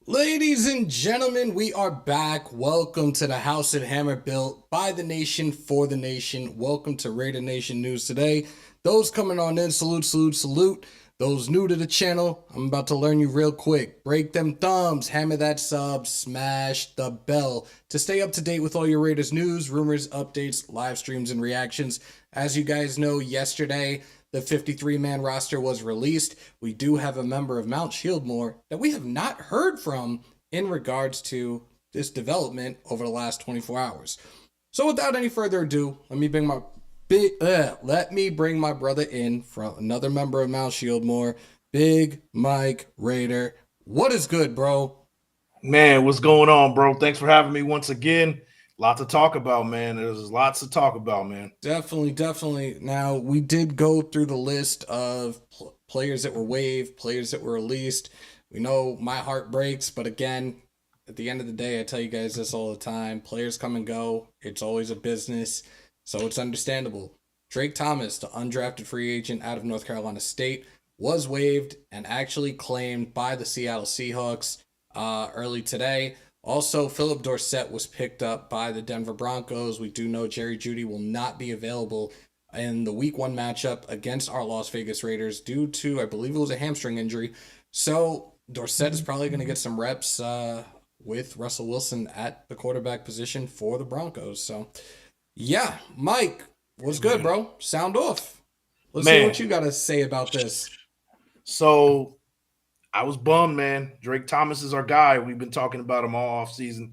Ladies and gentlemen, we are back. Welcome to the House of Hammer built by the nation for the nation. Welcome to Raider Nation News today. Those coming on in, salute, salute, salute. Those new to the channel, I'm about to learn you real quick. Break them thumbs, hammer that sub, smash the bell to stay up to date with all your Raiders news, rumors, updates, live streams, and reactions. As you guys know, yesterday the 53-man roster was released. We do have a member of Mount Shieldmore that we have not heard from in regards to this development over the last 24 hours. So without any further ado, let me bring my brother in from another member of Mount Shieldmore, Big Mike Raider. What is good, bro? Man, what's going on, bro? Thanks for having me once again. Lot to talk about, man. There's lots to talk about, man. Definitely. Now, we did go through the list of players that were waived, players that were released. We know my heart breaks, but again, at the end of the day, I tell you guys this all the time. Players come and go. It's always a business, so it's understandable. Drake Thomas, the undrafted free agent out of North Carolina State, was waived and actually claimed by the Seattle Seahawks early today. Also, Philip Dorsett was picked up by the Denver Broncos. We do know Jerry Jeudy will not be available in the Week 1 matchup against our Las Vegas Raiders due to, I believe it was a hamstring injury. So Dorsett is probably going to get some reps with Russell Wilson at the quarterback position for the Broncos. So, yeah, Mike, what's good, bro? Sound off. Let's see what you got to say about this. So I was bummed, man. Drake Thomas is our guy. We've been talking about him all offseason.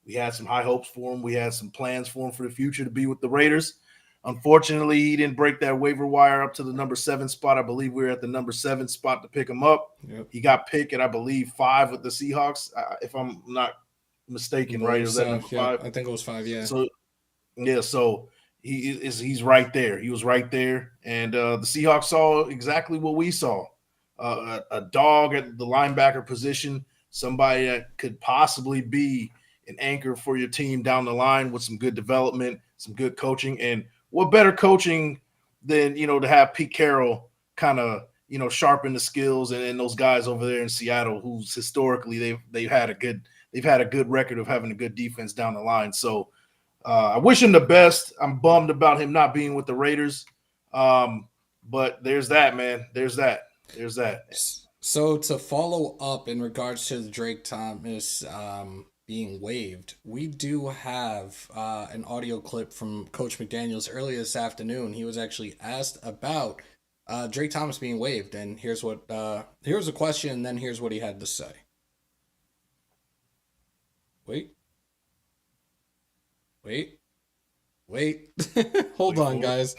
We had some high hopes for him. We had some plans for him for the future to be with the Raiders. Unfortunately, he didn't break that waiver wire up to the number 7 spot. I believe we were at the number 7 spot to pick him up. Yep. He got picked at, I believe, 5 with the Seahawks, if I'm not mistaken, right? Was that number 5? I think it was 5, yeah. So he's right there. He was right there. And the Seahawks saw exactly what we saw. A dog at the linebacker position, somebody that could possibly be an anchor for your team down the line with some good development, some good coaching. And what better coaching than, to have Pete Carroll kind of, sharpen the skills and those guys over there in Seattle, who's historically they've had a good record of having a good defense down the line. So I wish him the best. I'm bummed about him not being with the Raiders. But there's that, man. There's that. So to follow up in regards to the Drake Thomas being waived, we do have an audio clip from Coach McDaniels earlier this afternoon. He was actually asked about Drake Thomas being waived, and here's a question, and then here's what he had to say. Wait. Hold on, guys.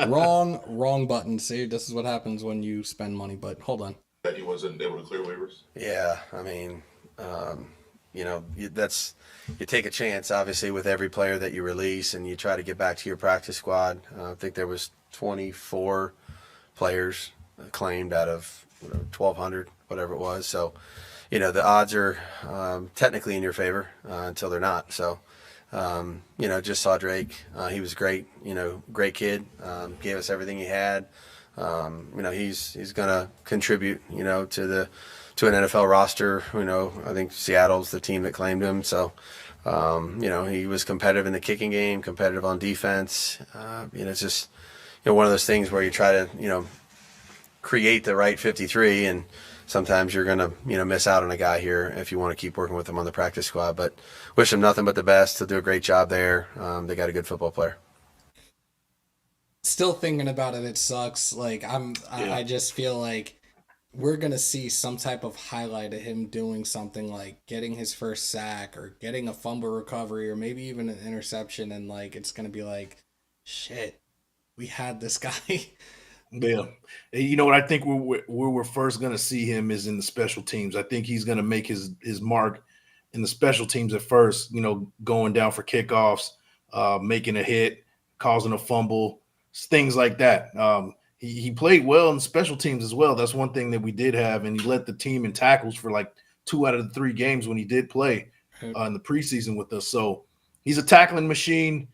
Wrong button. See, this is what happens when you spend money, but hold on. That he wasn't able to clear waivers? Yeah, I mean, you take a chance, obviously, with every player that you release, and you try to get back to your practice squad. I think there was 24 players claimed out of 1,200, whatever it was. So, the odds are technically in your favor until they're not. So, just saw Drake. He was great, great kid. Gave us everything he had. He's going to contribute, to an NFL roster. I think Seattle's the team that claimed him. So, he was competitive in the kicking game, competitive on defense. It's just, one of those things where you try to, create the right 53, and sometimes you're going to, miss out on a guy here if you want to keep working with him on the practice squad. But wish him nothing but the best. He'll do a great job there. They got a good football player. Still thinking about it, it sucks. Like I just feel like we're gonna see some type of highlight of him doing something like getting his first sack or getting a fumble recovery or maybe even an interception, and like it's gonna be like, shit, we had this guy. Yeah. You know what I think where we're first going to see him is in the special teams. I think he's going to make his mark in the special teams at first, going down for kickoffs, making a hit, causing a fumble, things like that. He played well in special teams as well. That's one thing that we did have, and he led the team in tackles for like 2 out of the 3 games when he did play in the preseason with us. So he's a tackling machine.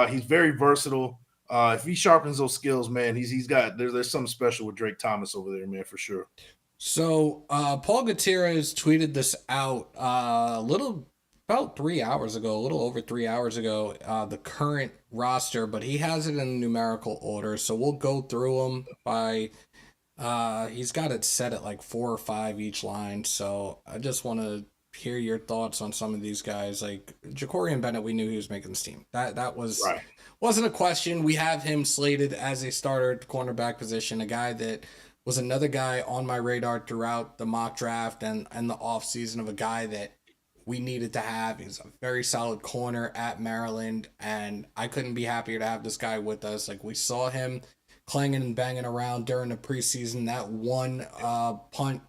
He's very versatile. If he sharpens those skills, man, there's something special with Drake Thomas over there, man, for sure. So Paul Gutierrez tweeted this out about 3 hours ago, a little over 3 hours ago, the current roster, but he has it in numerical order. So we'll go through them by he's got it set at like 4 or 5 each line. So I just want to hear your thoughts on some of these guys. Like Jacorian Bennett, we knew he was making this team. That Right. wasn't a question. We have him slated as a starter at the cornerback position, a guy that was another guy on my radar throughout the mock draft and the offseason of a guy that we needed to have. He's a very solid corner at Maryland, and I couldn't be happier to have this guy with us. Like we saw him clanging and banging around during the preseason. That one punt,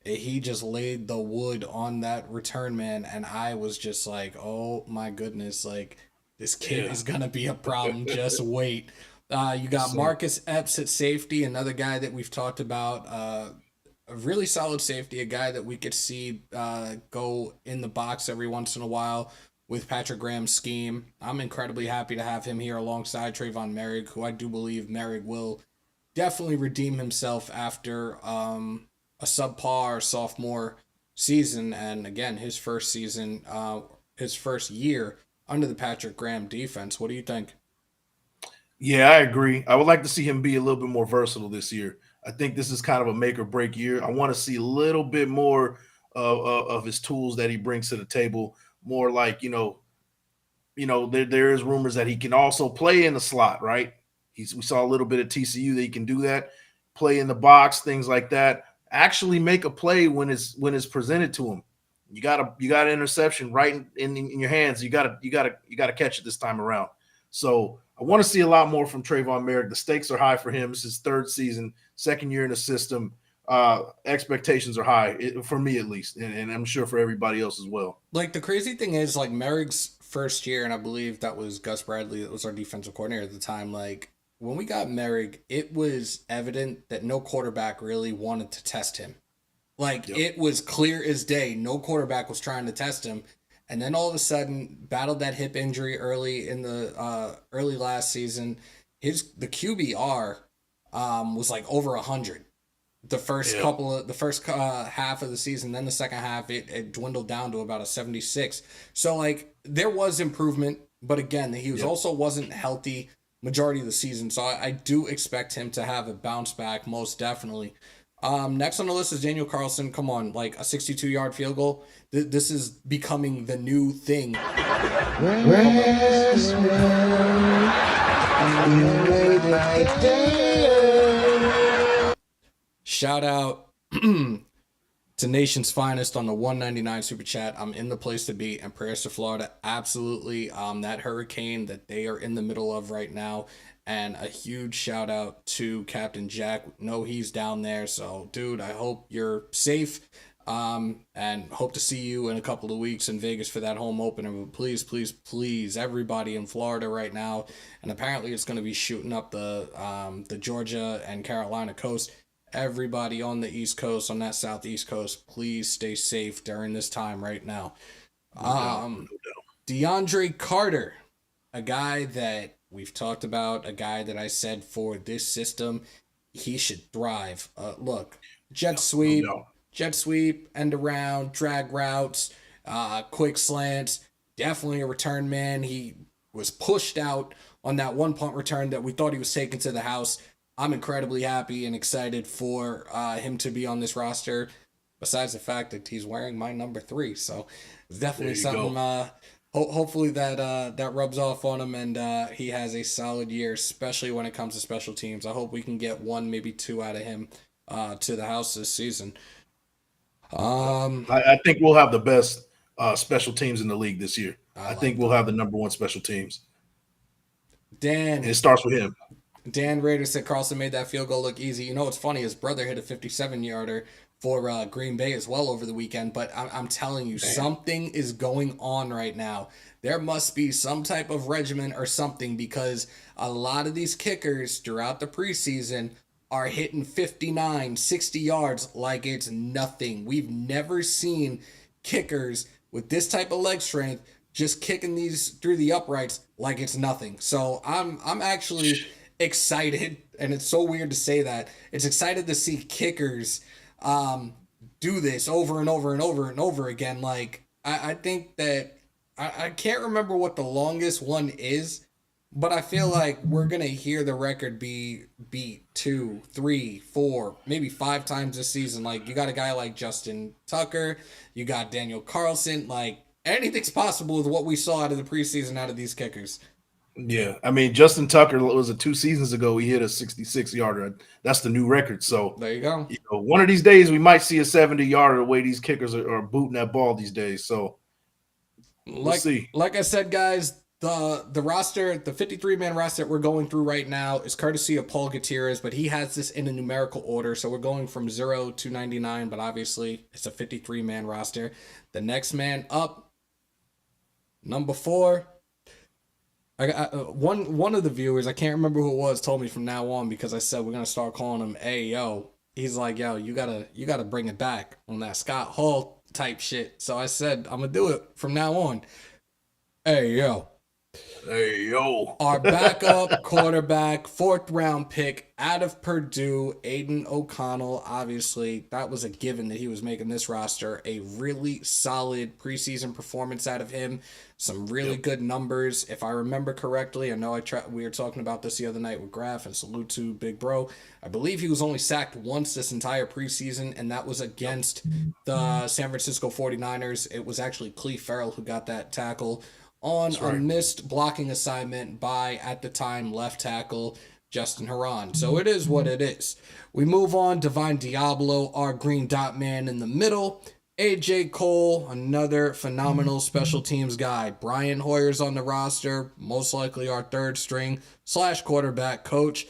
he just laid the wood on that return man, and I was just like, oh my goodness, like this kid Yeah. is gonna be a problem. Just wait. You got So, Marcus Epps at safety, another guy that we've talked about. A really solid safety, a guy that we could see go in the box every once in a while with Patrick Graham's scheme. I'm incredibly happy to have him here alongside Trayvon Merrick, who I do believe Merrick will definitely redeem himself after a subpar sophomore season. And again, his first season, his first year under the Patrick Graham defense. What do you think? yeah, I agree. I would like to see him be a little bit more versatile this year. I think this is kind of a make or break year. I want to see a little bit more of his tools that he brings to the table. More like there is rumors that he can also play in the slot, right? We saw a little bit at TCU that he can do that, play in the box, things like that. Actually, make a play when it's presented to him. You got an interception right in your hands. You gotta catch it this time around. So I want to see a lot more from Trayvon Merrick. The stakes are high for him. It's his third season, second year in the system. Expectations are high for me at least, and I'm sure for everybody else as well. Like the crazy thing is, like Merrick's first year, and I believe that was Gus Bradley that was our defensive coordinator at the time. Like when we got Merrick, it was evident that no quarterback really wanted to test him. Like Yep. it was clear as day, no quarterback was trying to test him. And then all of a sudden, battled that hip injury early in the early last season. The QBR was like over 100 Yeah. the first half of the season. Then the second half it dwindled down to about a 76. So like there was improvement, but again he was Yep. also wasn't healthy majority of the season. So I do expect him to have a bounce back most definitely. Next on the list is Daniel Carlson. Come on, like a 62-yard field goal. This is becoming the new thing. Shout out to Nation's Finest on the 199 Super Chat. I'm in the place to be, and prayers to Florida. Absolutely. That hurricane that they are in the middle of right now. And a huge shout out to Captain Jack. Know he's down there. So, dude, I hope you're safe. And hope to see you in a couple of weeks in Vegas for that home opener. But please, please, please, everybody in Florida right now, and apparently it's going to be shooting up the Georgia and Carolina coast. Everybody on the East Coast, on that Southeast Coast, please stay safe during this time right now. DeAndre Carter, a guy that we've talked about, a guy that I said for this system, he should thrive. Look, jet sweep, No doubt. end around, drag routes, quick slants. Definitely a return man. He was pushed out on that one punt return that we thought he was taking to the house. I'm incredibly happy and excited for him to be on this roster. Besides the fact that he's wearing my number 3, so it's definitely There you something. Hopefully that rubs off on him and he has a solid year, especially when it comes to special teams. I hope we can get 1, maybe 2 out of him to the house this season. I think we'll have the best special teams in the league this year. I like think we'll have the number one special teams, and it Dan starts with him. Dan Rader said Carlson made that field goal look easy. You know what's funny? His brother hit a 57-yarder for Green Bay as well over the weekend. But I'm telling you, something is going on right now. There must be some type of regimen or something, because a lot of these kickers throughout the preseason are hitting 59, 60 yards like it's nothing. We've never seen kickers with this type of leg strength just kicking these through the uprights like it's nothing. So I'm actually excited, and it's so weird to say that. It's excited to see kickers do this over and over and over and over again. Like, I think that I can't remember what the longest one is, but I feel like we're gonna hear the record be beat 2, 3, 4, maybe 5 times this season. Like, you got a guy like Justin Tucker, you got Daniel Carlson. Like, anything's possible with what we saw out of the preseason out of these kickers. Yeah, I mean, Justin Tucker was it 2 seasons ago? He hit a 66-yarder. That's the new record. So, There you go. one of these days we might see a 70-yarder. The way these kickers are booting that ball these days. So, we'll see. Like I said, guys, the roster, the 53-man roster that we're going through right now is courtesy of Paul Gutierrez, but he has this in a numerical order. So we're going from 0 to 99, but obviously it's a 53-man roster. The next man up, number 4. I got one of the viewers, I can't remember who it was, told me from now on, because I said we're gonna start calling him Yo. He's like, yo, you gotta bring it back on that Scott Hall type shit. So I said I'm gonna do it from now on. Hey yo. Hey, yo. Our backup quarterback, 4th-round pick out of Purdue, Aiden O'Connell. Obviously, that was a given that he was making this roster. A really solid preseason performance out of him. Some really good numbers. If I remember correctly, I know we were talking about this the other night with Graf, and salute to Big Bro. I believe he was only sacked once this entire preseason, and that was against the San Francisco 49ers. It was actually Cleve Farrell who got that tackle on a missed blocking assignment by, at the time, left tackle Justin Herron. So it is what it is. We move on. Divine Diablo, our green dot man in the middle. AJ Cole, another phenomenal special teams guy. Brian Hoyer's on the roster, most likely our 3rd string / quarterback coach.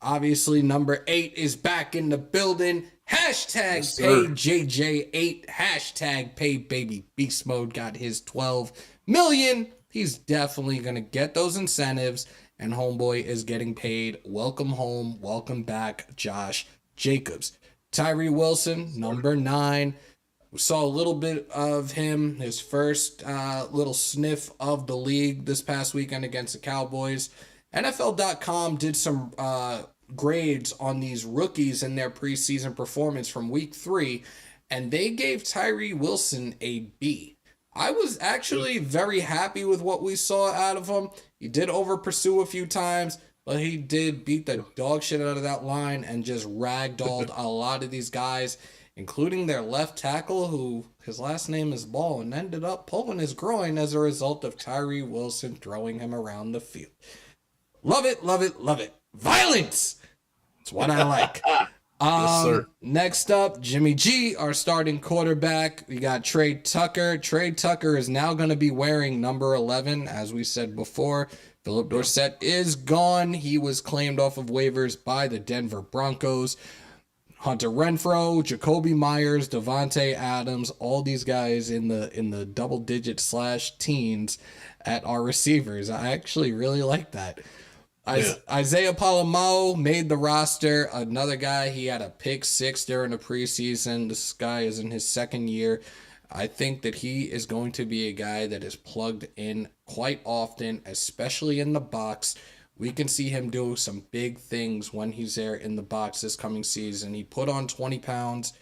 Obviously, number 8 is back in the building. Hashtag pay JJ8. Hashtag pay baby beast mode got his 12 million. He's definitely gonna get those incentives, and homeboy is getting paid. Welcome home, welcome back, Josh Jacobs. Tyree Wilson, number 9. We saw a little bit of him, his first little sniff of the league this past weekend against the Cowboys. NFL.com did some grades on these rookies and their preseason performance from week 3, and they gave Tyree Wilson a B. I was actually very happy with what we saw out of him. He did over pursue a few times, but he did beat the dog shit out of that line and just ragdolled a lot of these guys, including their left tackle, who his last name is Ball, and ended up pulling his groin as a result of Tyree Wilson throwing him around the field. Love it, love it, love it. Violence! It's what I like. Yes, sir. Next up, Jimmy G, our starting quarterback. We got Trey Tucker. Trey Tucker is now going to be wearing number 11, as we said before. Philip Dorsett is gone. He was claimed off of waivers by the Denver Broncos. Hunter Renfrow, Jacoby Myers, Devontae Adams, all these guys in the double digit / teens at our receivers. I actually really like that. Isaiah Palomao made the roster. Another guy, he had a pick 6 during the preseason. This guy is in his 2nd year. I think that he is going to be a guy that is plugged in quite often, especially in the box. We can see him do some big things when he's there in the box this coming season. He put on 20 pounds.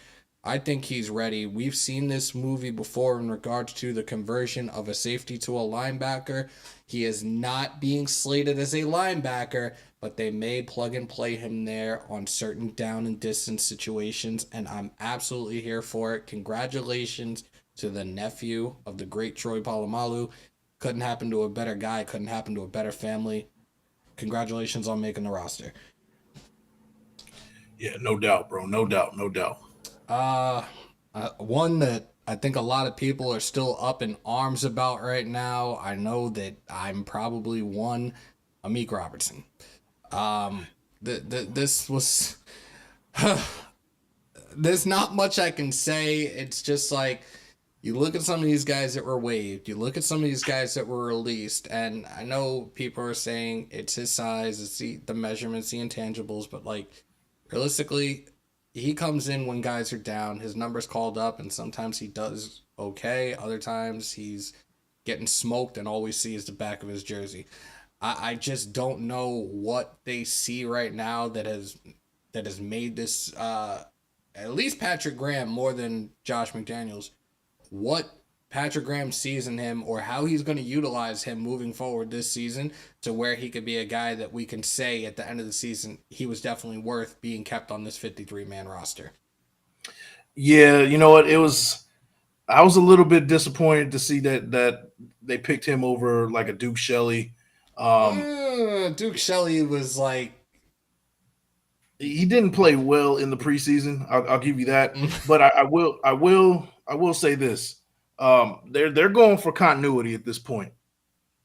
I think he's ready. We've seen this movie before in regards to the conversion of a safety to a linebacker. He is not being slated as a linebacker, but they may plug and play him there on certain down and distance situations, and I'm absolutely here for it. Congratulations to the nephew of the great Troy Polamalu. Couldn't happen to a better guy, couldn't happen to a better family. Congratulations on making the roster. Yeah, no doubt, bro. No doubt. One that I think a lot of people are still up in arms about right now. I know that I'm probably one, Amik Robertson. This was there's not much I can say. It's just like, you look at some of these guys that were waived, you look at some of these guys that were released, and I know people are saying it's his size, it's the measurements, the intangibles, but like, realistically, he comes in when guys are down, his number's called up, and sometimes he does okay, other times he's getting smoked and all we see is the back of his jersey. I just don't know what they see right now that has made this at least Patrick Graham more than Josh McDaniels, what Patrick Graham sees in him or how he's going to utilize him moving forward this season to where he could be a guy that we can say at the end of the season he was definitely worth being kept on this 53-man roster. Yeah, you know what? I was a little bit disappointed to see that they picked him over like a Duke Shelley. Duke Shelley was like, He didn't play well in the preseason. I'll give you that. But I will say this: they're going for continuity at this point.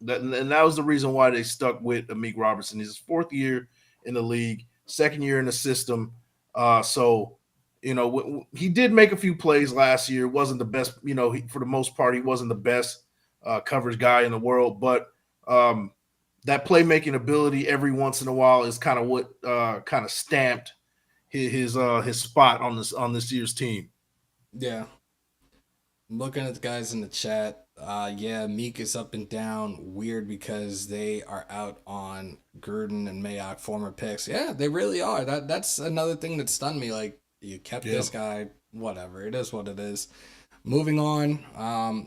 And that was the reason why they stuck with Amik Robertson. He's his fourth year in the league, second year in the system. So he did make a few plays last year. Wasn't the best, for the most part, he wasn't the best coverage guy in the world. But that playmaking ability every once in a while is kind of what kind of stamped his spot on this year's team. yeah. Looking at the guys in the chat, yeah, Meek is up and down. Weird because they are out on Gruden and Mayock, former picks. Yeah, they really are. That's another thing that stunned me. Like, you kept this guy, whatever. It is what it is. Moving on,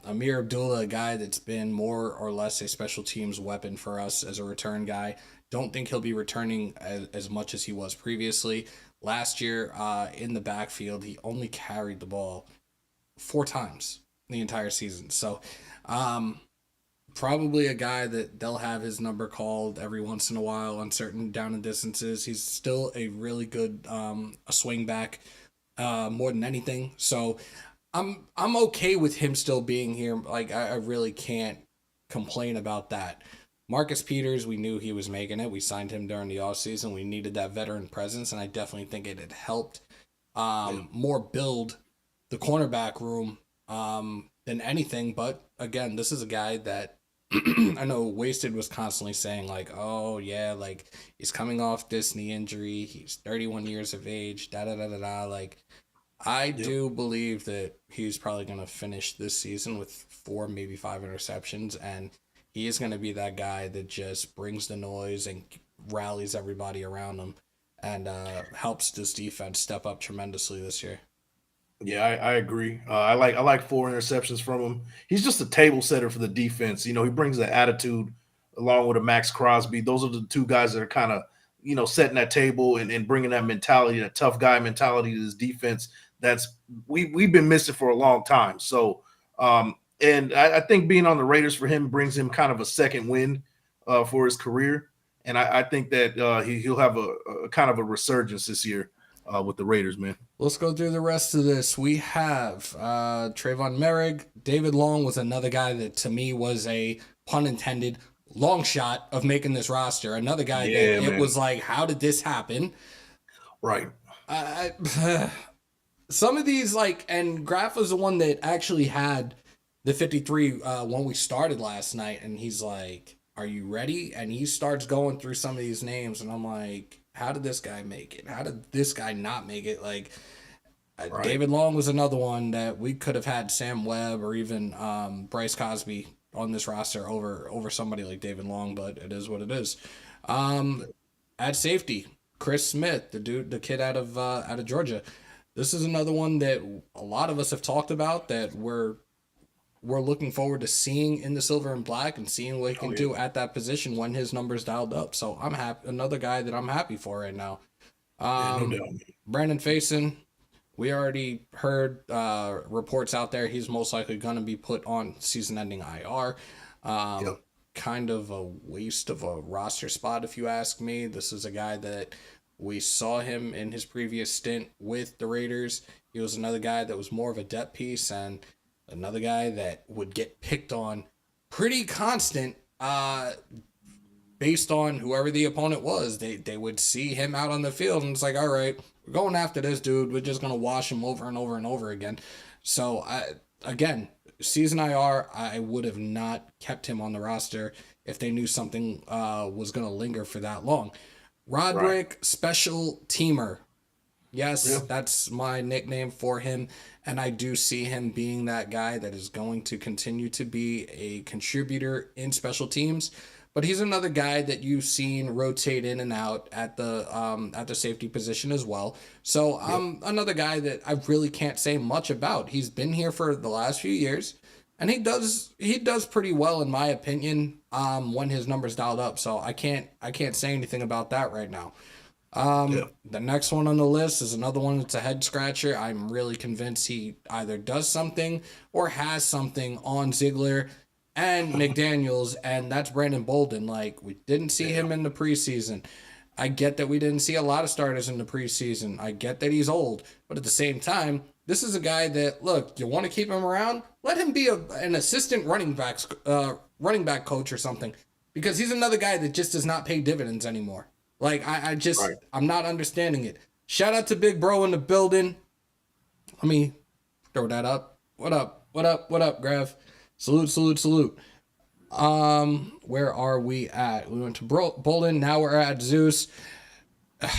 Amir Abdullah, a guy that's been more or less a special teams weapon for us as a return guy. Don't think he'll be returning as much as he was previously. Last year, in the backfield, he only carried the ball 4 times the entire season. So, probably a guy that they'll have his number called every once in a while on certain down and distances. He's still a really good a swing back, more than anything. So, I'm okay with him still being here. Like, I really can't complain about that. Marcus Peters, we knew he was making it. We signed him during the offseason. We needed that veteran presence, and I definitely think it had helped more build the cornerback room than anything. But again, this is a guy that I know Wasted was constantly saying, like, oh yeah, like, he's coming off this knee injury, he's 31 years of age, da. Like, I do believe that he's probably going to finish this season with 4, maybe 5 interceptions, and he is going to be that guy that just brings the noise and rallies everybody around him and helps this defense step up tremendously this year. Yeah, I agree. I like 4 interceptions from him. He's just a table setter for the defense. He brings the attitude along with a Max Crosby. Those are the 2 guys that are kind of, setting that table and bringing that mentality, that tough guy mentality to this defense. We've been missing for a long time. So, and I think being on the Raiders for him brings him kind of a second win for his career. And I think that he'll have a kind of a resurgence this year with the Raiders, man. Let's go through the rest of this. We have Trayvon Merrick. David Long was another guy that, to me, was a, pun intended, long shot of making this roster. Another guy that it was like, how did this happen? Right. Some of these, like, and Graf was the one that actually had the 53 when we started last night, and he's like, are you ready? And he starts going through some of these names, and I'm like, how did this guy make it? How did this guy not make it? Like, right. David Long was another one that we could have had Sam Webb or even Bryce Cosby on this roster over somebody like David Long, but it is what it is. At safety, Chris Smith, the kid out of Georgia. This is another one that a lot of us have talked about that we're looking forward to seeing in the silver and black and seeing what he can do at that position when his number's dialed up. So I'm happy. Another guy that I'm happy for right now. No doubt. Brandon Faison, we already heard reports out there. He's most likely going to be put on season-ending IR. Kind of a waste of a roster spot, if you ask me. This is a guy that we saw him in his previous stint with the Raiders. He was another guy that was more of a depth piece and another guy that would get picked on pretty constant based on whoever the opponent was. They would see him out on the field and it's like, all right, we're going after this dude. We're just going to wash him over and over and over again. So, again, season IR, I would have not kept him on the roster if they knew something was going to linger for that long. Roderick, special teamer. Yes, that's my nickname for him. And I do see him being that guy that is going to continue to be a contributor in special teams. but he's another guy that you've seen rotate in and out at the safety position as well. So another guy that I really can't say much about. He's been here for the last few years, and he does pretty well in my opinion. When his numbers dialed up, so I can't say anything about that right now. The next one on the list is another one that's a head scratcher. I'm really convinced he either does something or has something on Ziegler and McDaniels, and that's Brandon Bolden. Like, we didn't see him in the preseason. I get that we didn't see a lot of starters in the preseason. I get that he's old, but at the same time, this is a guy that, look, you want to keep him around? Let him be an assistant running back coach or something, because he's another guy that just does not pay dividends anymore. Like, I'm not understanding it. Shout out to Big Bro in the building. Let me throw that up. What up? What up? What up, Grav? Salute, salute, salute. Where are we at? We went to Bolden. Now we're at Zeus. A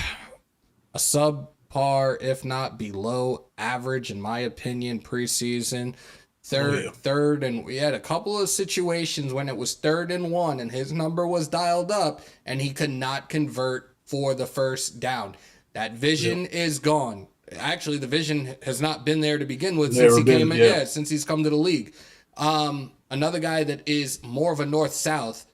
subpar, if not below average, in my opinion, preseason. Third, and we had a couple of situations when it was 3rd and 1 and his number was dialed up and he could not convert for the first down. That vision is gone. Actually, the vision has not been there to begin with since he's come to the league. Another guy that is more of a north-south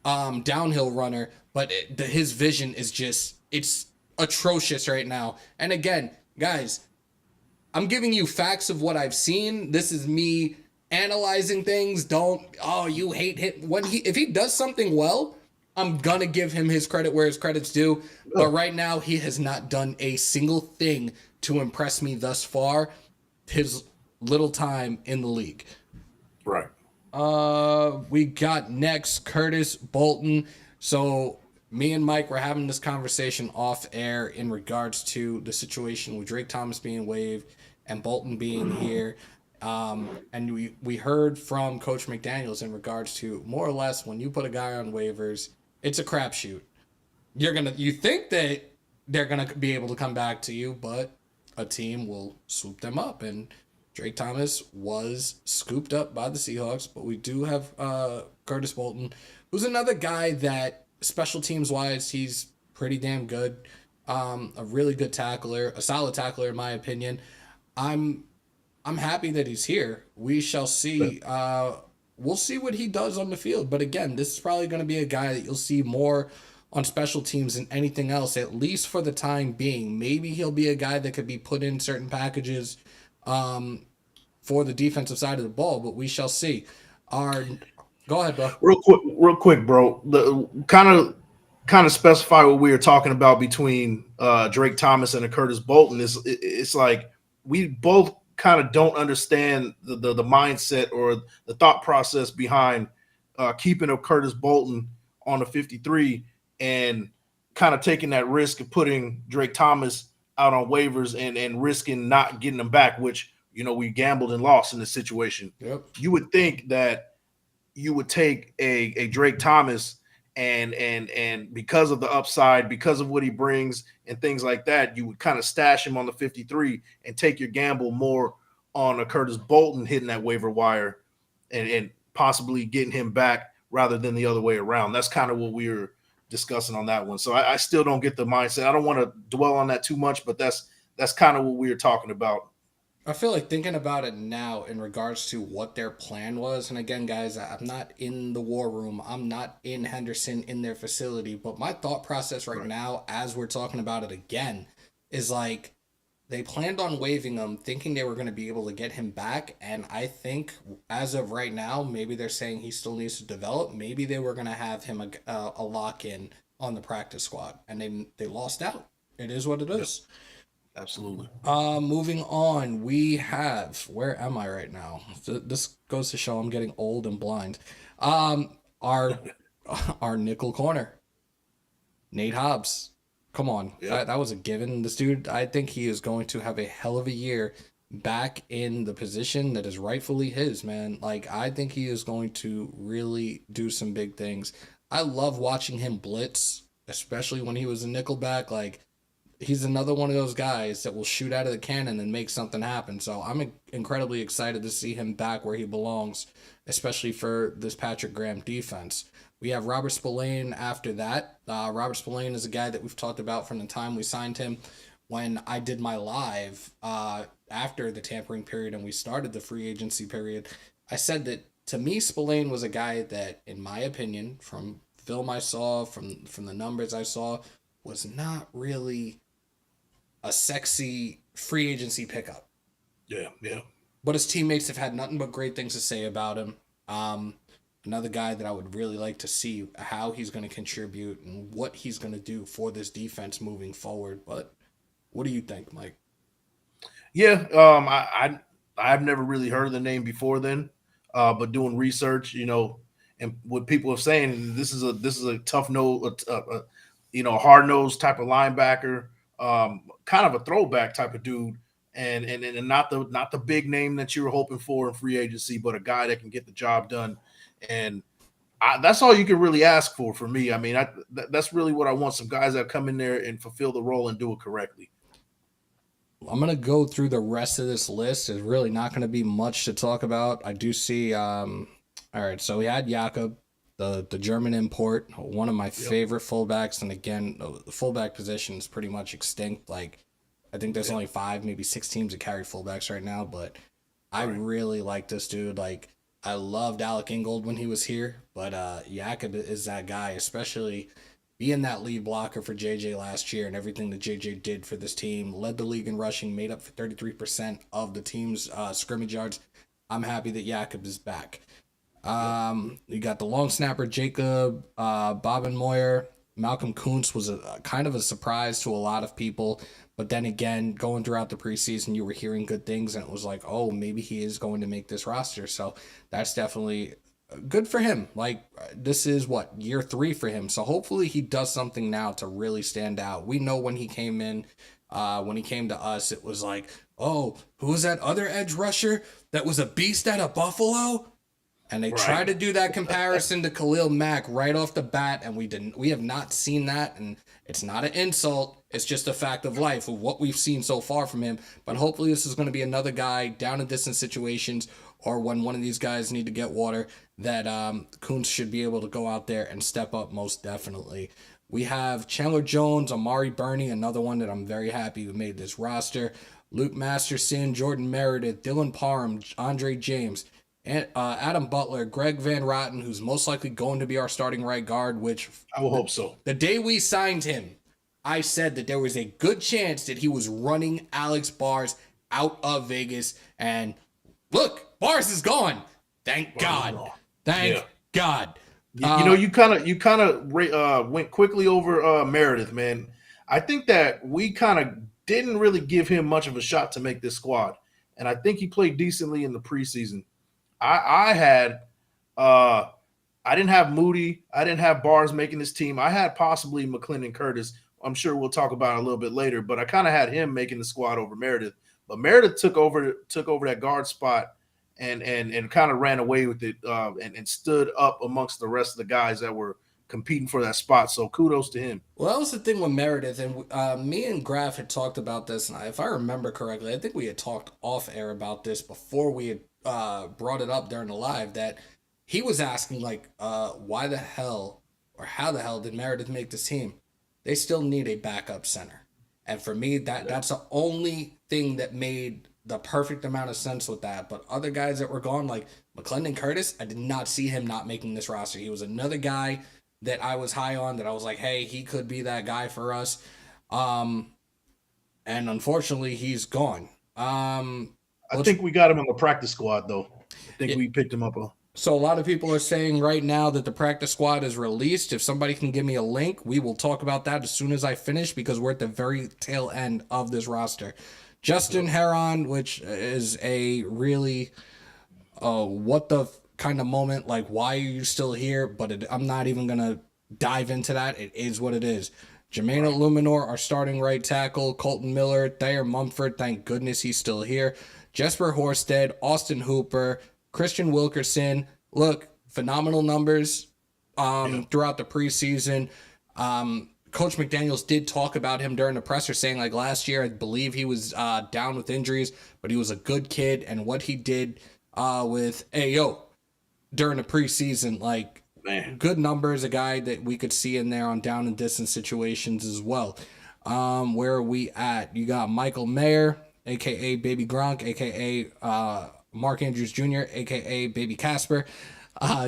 downhill runner, but his vision is it's atrocious right now. And again, guys, I'm giving you facts of what I've seen. This is me analyzing things. You hate him. If he does something well, I'm gonna give him his credit where his credit's due. But right now, he has not done a single thing to impress me thus far. His little time in the league. Right. We got next Curtis Bolton. So me and Mike were having this conversation off air in regards to the situation with Drake Thomas being waived and Bolton being here. And we heard from Coach McDaniels in regards to, more or less, when you put a guy on waivers, it's a crapshoot. You think that they're gonna be able to come back to you, but a team will swoop them up, and Drake Thomas was scooped up by the Seahawks. But we do have Curtis Bolton, who's another guy that, special teams wise, he's pretty damn good. A really good tackler, a solid tackler in my opinion. I'm happy that he's here. We shall see. We'll see what he does on the field. But again, this is probably going to be a guy that you'll see more on special teams than anything else, at least for the time being. Maybe he'll be a guy that could be put in certain packages for the defensive side of the ball, but we shall see. Go ahead, bro. Real quick, bro. The kind of specify what we were talking about between Drake Thomas and Curtis Bolton. It's like we both kind of don't understand the mindset or the thought process behind keeping a Curtis Bolton on a 53 and kind of taking that risk of putting Drake Thomas out on waivers and risking not getting him back, which, we gambled and lost in this situation. Yep. You would think that you would take a Drake Thomas and because of the upside, because of what he brings and things like that, you would kind of stash him on the 53 and take your gamble more on a Curtis Bolton hitting that waiver wire and possibly getting him back rather than the other way around. That's kind of what we were discussing on that one. So I still don't get the mindset. I don't want to dwell on that too much, but that's kind of what we were talking about. I feel like thinking about it now in regards to what their plan was, and again, guys, I'm not in the war room. I'm not in Henderson in their facility, but my thought process right now, as we're talking about it again, is like they planned on waiving him, thinking they were going to be able to get him back, and I think as of right now, maybe they're saying he still needs to develop. Maybe they were going to have him a lock-in on the practice squad, and they lost out. It is what it is. Yep. Absolutely. Moving on, we have, where am I right now? This goes to show I'm getting old and blind. Our nickel corner, Nate Hobbs. Come on, that was a given. This dude, I think he is going to have a hell of a year back in the position that is rightfully his, man. Like, I think he is going to really do some big things. I love watching him blitz, especially when he was a nickelback. Like, he's another one of those guys that will shoot out of the cannon and make something happen. So I'm incredibly excited to see him back where he belongs, especially for this Patrick Graham defense. We have Robert Spillane after that. Robert Spillane is a guy that we've talked about from the time we signed him. When I did my live after the tampering period and we started the free agency period, I said that to me, Spillane was a guy that, in my opinion, from film I saw, from the numbers I saw, was not really a sexy free agency pickup. Yeah. But his teammates have had nothing but great things to say about him. Another guy that I would really like to see how he's going to contribute and what he's going to do for this defense moving forward. But what do you think, Mike? Yeah, I've never really heard of the name before then, but doing research, and what people are saying, this is a tough nose, hard nosed type of linebacker, kind of a throwback type of dude, and not the big name that you were hoping for in free agency, but a guy that can get the job done, and that's all you can really ask for me. I mean, that's really what I want: some guys that come in there and fulfill the role and do it correctly. I'm going to go through the rest of this list. There's really not going to be much to talk about. I do see, all right, so we had Jakob, the German import, one of my favorite fullbacks. And again, the fullback position is pretty much extinct. Like, I think there's only 5, maybe 6 teams that carry fullbacks right now, but I really like this dude. Like, I loved Alec Ingold when he was here, but Jakob is that guy, especially being that lead blocker for JJ last year and everything that JJ did for this team. Led the league in rushing, made up for 33% of the team's scrimmage yards. I'm happy that Jakob is back. You got the long snapper Jacob Bobenmoyer. Malcolm Kuntz was a kind of a surprise to a lot of people. But then again, going throughout the preseason, you were hearing good things, and it was like, oh, maybe he is going to make this roster. So that's definitely good for him. Like, this is year 3 for him. So hopefully he does something now to really stand out. We know when he came in, when he came to us, it was like, oh, who was that other edge rusher that was a beast out of Buffalo? And they tried to do that comparison to Khalil Mack right off the bat, and we have not seen that, and it's not an insult. It's just a fact of life of what we've seen so far from him. But hopefully this is going to be another guy down in distance situations, or when one of these guys need to get water, that Kuntz should be able to go out there and step up most definitely. We have Chandler Jones, Amari Burney, another one that I'm very happy who made this roster. Luke Masterson, Jordan Meredith, Dylan Parham, Andre James, and Adam Butler, Greg Van Rotten, who's most likely going to be our starting right guard, which I will hope so. The day we signed him, I said that there was a good chance that he was running Alex Bars out of Vegas. And look, Bars is gone. Thank God. Thank God. You kind of went quickly over Meredith, man. I think that we kind of didn't really give him much of a shot to make this squad, and I think he played decently in the preseason. I didn't have Moody. I didn't have Bars making this team. I had possibly McClendon Curtis. I'm sure we'll talk about it a little bit later, but I kind of had him making the squad over Meredith. But Meredith took over that guard spot and kind of ran away with it and stood up amongst the rest of the guys that were competing for that spot. So kudos to him. Well, that was the thing with Meredith, and me and Graf had talked about this, and if I remember correctly, I think we had talked off air about this before we had brought it up during the live, that he was asking why the hell or how the hell did Meredith make this team? They still need a backup center, and for me that's the only thing that made the perfect amount of sense with that. But other guys that were gone, like McClendon Curtis, I did not see him not making this roster. He was another guy that I was high on, that I was like, hey, he could be that guy for us, and unfortunately he's gone. I think we got him on the practice squad, though. I think we picked him up. So a lot of people are saying right now that the practice squad is released. If somebody can give me a link, we will talk about that as soon as I finish, because we're at the very tail end of this roster. Justin Heron, which is a really what the kind of moment, like, why are you still here? But I'm not even going to dive into that. It is what it is. Jermaine Illuminor, our starting right tackle. Colton Miller, Thayer Mumford, thank goodness he's still here. Jesper Horsted, Austin Hooper, Christian Wilkerson. Look, phenomenal numbers throughout the preseason. Coach McDaniels did talk about him during the presser, saying like last year, I believe he was down with injuries, but he was a good kid. And what he did with AO during the preseason, like Man. good numbers, a guy that we could see in there on down and distance situations as well. Where are we at? You got Michael Mayer, aka Baby Gronk, aka Mark Andrews Jr., aka Baby Casper.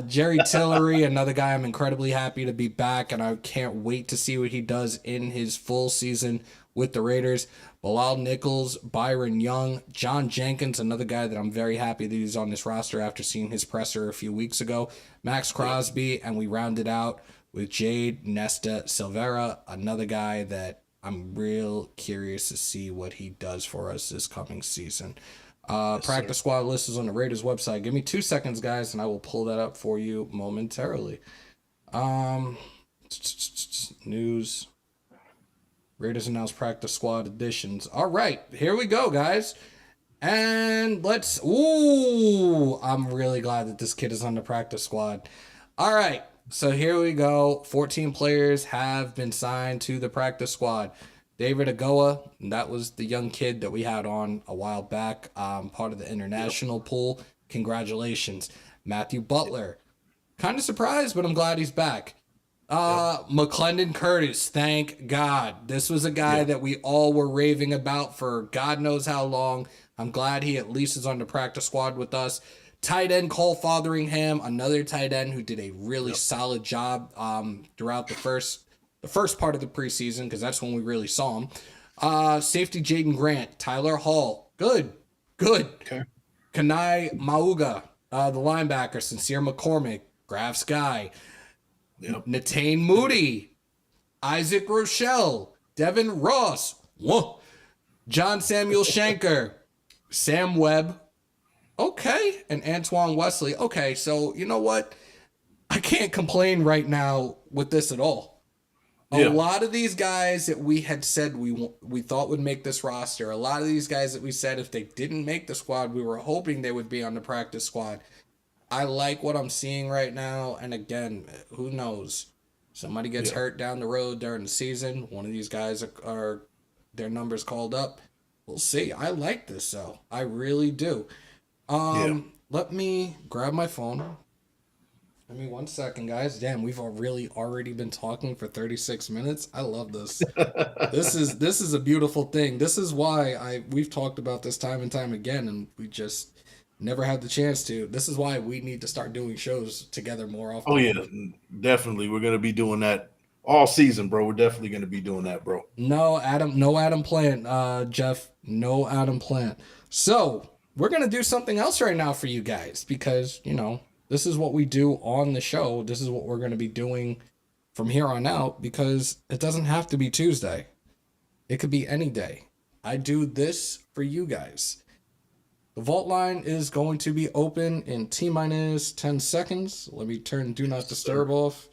Jerry Tillery, another guy I'm incredibly happy to be back, and I can't wait to see what he does in his full season with the Raiders. Bilal Nichols, Byron Young, John Jenkins, another guy that I'm very happy that he's on this roster after seeing his presser a few weeks ago. Max Crosby, and we rounded out with Jade Nesta Silvera, another guy that I'm real curious to see what he does for us this coming season. Practice squad list is on the Raiders website. Give me 2 seconds, guys, and I will pull that up for you momentarily. News. Raiders announce practice squad additions. All right, here we go, guys. And let's... Ooh, I'm really glad that this kid is on the practice squad. All right, so here we go. 14 players have been signed to the practice squad. David Agoa, that was the young kid that we had on a while back, part of the international pool. Congratulations. Matthew Butler. Kind of surprised, but I'm glad he's back. McClendon Curtis, thank God. This was a guy that we all were raving about for God knows how long. I'm glad he at least is on the practice squad with us. Tight end Cole Fotheringham, another tight end who did a really solid job throughout the first part of the preseason, because that's when we really saw him. Safety Jaden Grant, Tyler Hall, good. Okay. Kanai Mauga, the linebacker, Sincere McCormick, Graf Sky, Natane Moody, Isaac Rochelle, Devin Ross, John Samuel Shanker, Sam Webb, okay, and Antoine Wesley. Okay, so you know what? I can't complain right now with this at all. A lot of these guys that we had said we thought would make this roster, a lot of these guys that we said if they didn't make the squad, we were hoping they would be on the practice squad. I like what I'm seeing right now, and again, who knows? Somebody gets hurt down the road during the season. One of these guys are their numbers called up. We'll see. I like this, though. I really do. Let me grab my phone. Give me 1 second, guys. Damn, we've really already been talking for 36 minutes. I love this. This is a beautiful thing. This is why we've talked about this time and time again, and we just never had the chance to. This is why we need to start doing shows together more often. Oh yeah, definitely. We're gonna be doing that all season, bro. We're definitely gonna be doing that, bro. No Adam Plant, Jeff. No Adam Plant. So we're gonna do something else right now for you guys, because this is what we do on the show. This is what we're going to be doing from here on out, because it doesn't have to be Tuesday. It could be any day. I do this for you guys. The vault line is going to be open in T-minus 10 seconds. Let me turn Do Not Disturb off.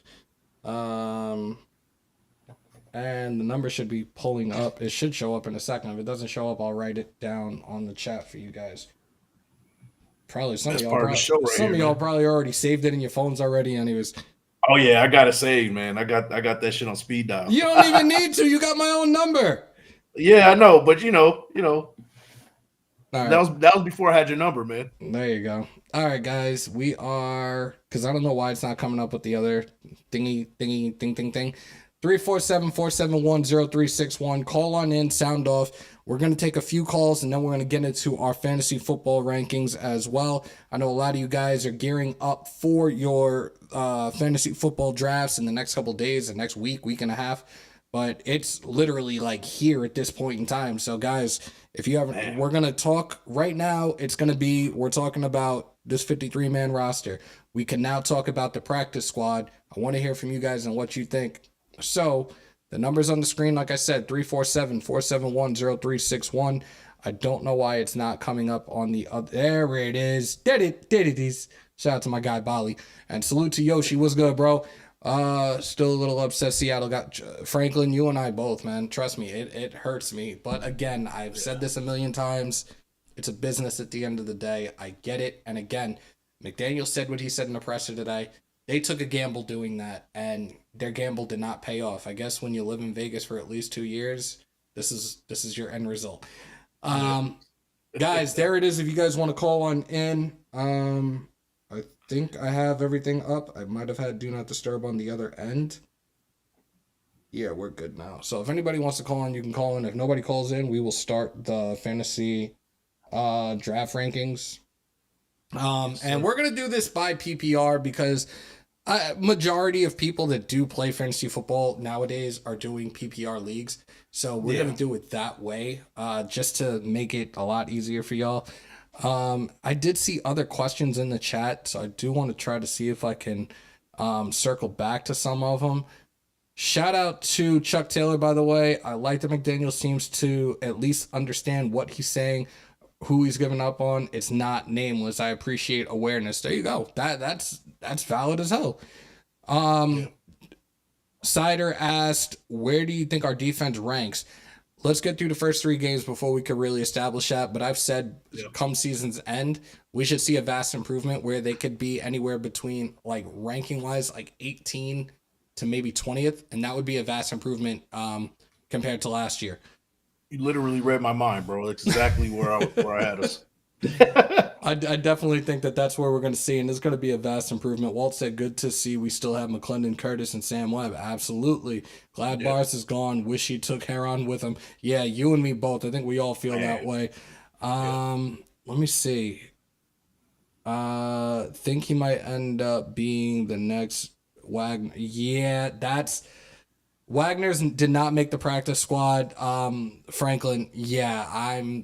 And the number should be pulling up. It should show up in a second. If it doesn't show up, I'll write it down on the chat for you guys. Probably some of y'all probably already saved it in your phones already, anyways. Oh yeah, I gotta save, man. I got that shit on speed dial. You don't even need to. You got my own number. Yeah, I know, but All right. that was before I had your number, man. There you go. All right, guys, we are, because I don't know why it's not coming up with the other thing. 347-471-0361. Call on in, sound off. We're going to take a few calls, and then we're going to get into our fantasy football rankings as well. I know a lot of you guys are gearing up for your fantasy football drafts in the next couple of days, the next week and a half. But it's literally like here at this point in time. So, guys, if you haven't, we're going to talk right now. We're talking about this 53-man roster. We can now talk about the practice squad. I want to hear from you guys and what you think. So, the number's on the screen, like I said, 347-471-0361. I don't know why it's not coming up on the other. There it is. Did it is. Shout out to my guy, Bali. And salute to Yoshi. What's good, bro? Still a little upset Seattle got Franklin, you and I both, man. Trust me, it hurts me. But again, I've said this a million times. It's a business at the end of the day. I get it. And again, McDaniels said what he said in the presser today. they took a gamble doing that, and their gamble did not pay off. I guess when you live in Vegas for at least 2 years, this is your end result. Guys, there it is. If you guys want to call on in, I think I have everything up. I might have had do not disturb on the other end. Yeah, we're good now. So if anybody wants to call in, you can call in. If nobody calls in, we will start the fantasy draft rankings. And we're gonna do this by PPR because majority of people that do play fantasy football nowadays are doing PPR leagues. So we're gonna do it that way, just to make it a lot easier for y'all. I did see other questions in the chat, so I do want to try to see if I can circle back to some of them. Shout out to Chuck Taylor, by the way. I like that McDaniels seems to at least understand what he's saying, who he's giving up on. It's not nameless. I appreciate awareness. There you go. That's valid as hell. Sider asked, where do you think our defense ranks? Let's get through the first 3 games before we could really establish that. But I've said come season's end, we should see a vast improvement where they could be anywhere between, like, ranking wise, like 18 to maybe 20th. And that would be a vast improvement compared to last year. You literally read my mind, bro. That's exactly where I had us. I definitely think that's where we're going to see, and it's going to be a vast improvement. Walt said, good to see we still have McClendon, Curtis, and Sam Webb. Absolutely. Glad Bars is gone. Wish he took Heron with him. Yeah, you and me both. I think we all feel that way. Let me see. Think he might end up being the next Wagner. Yeah, Wagner's did not make the practice squad. Franklin,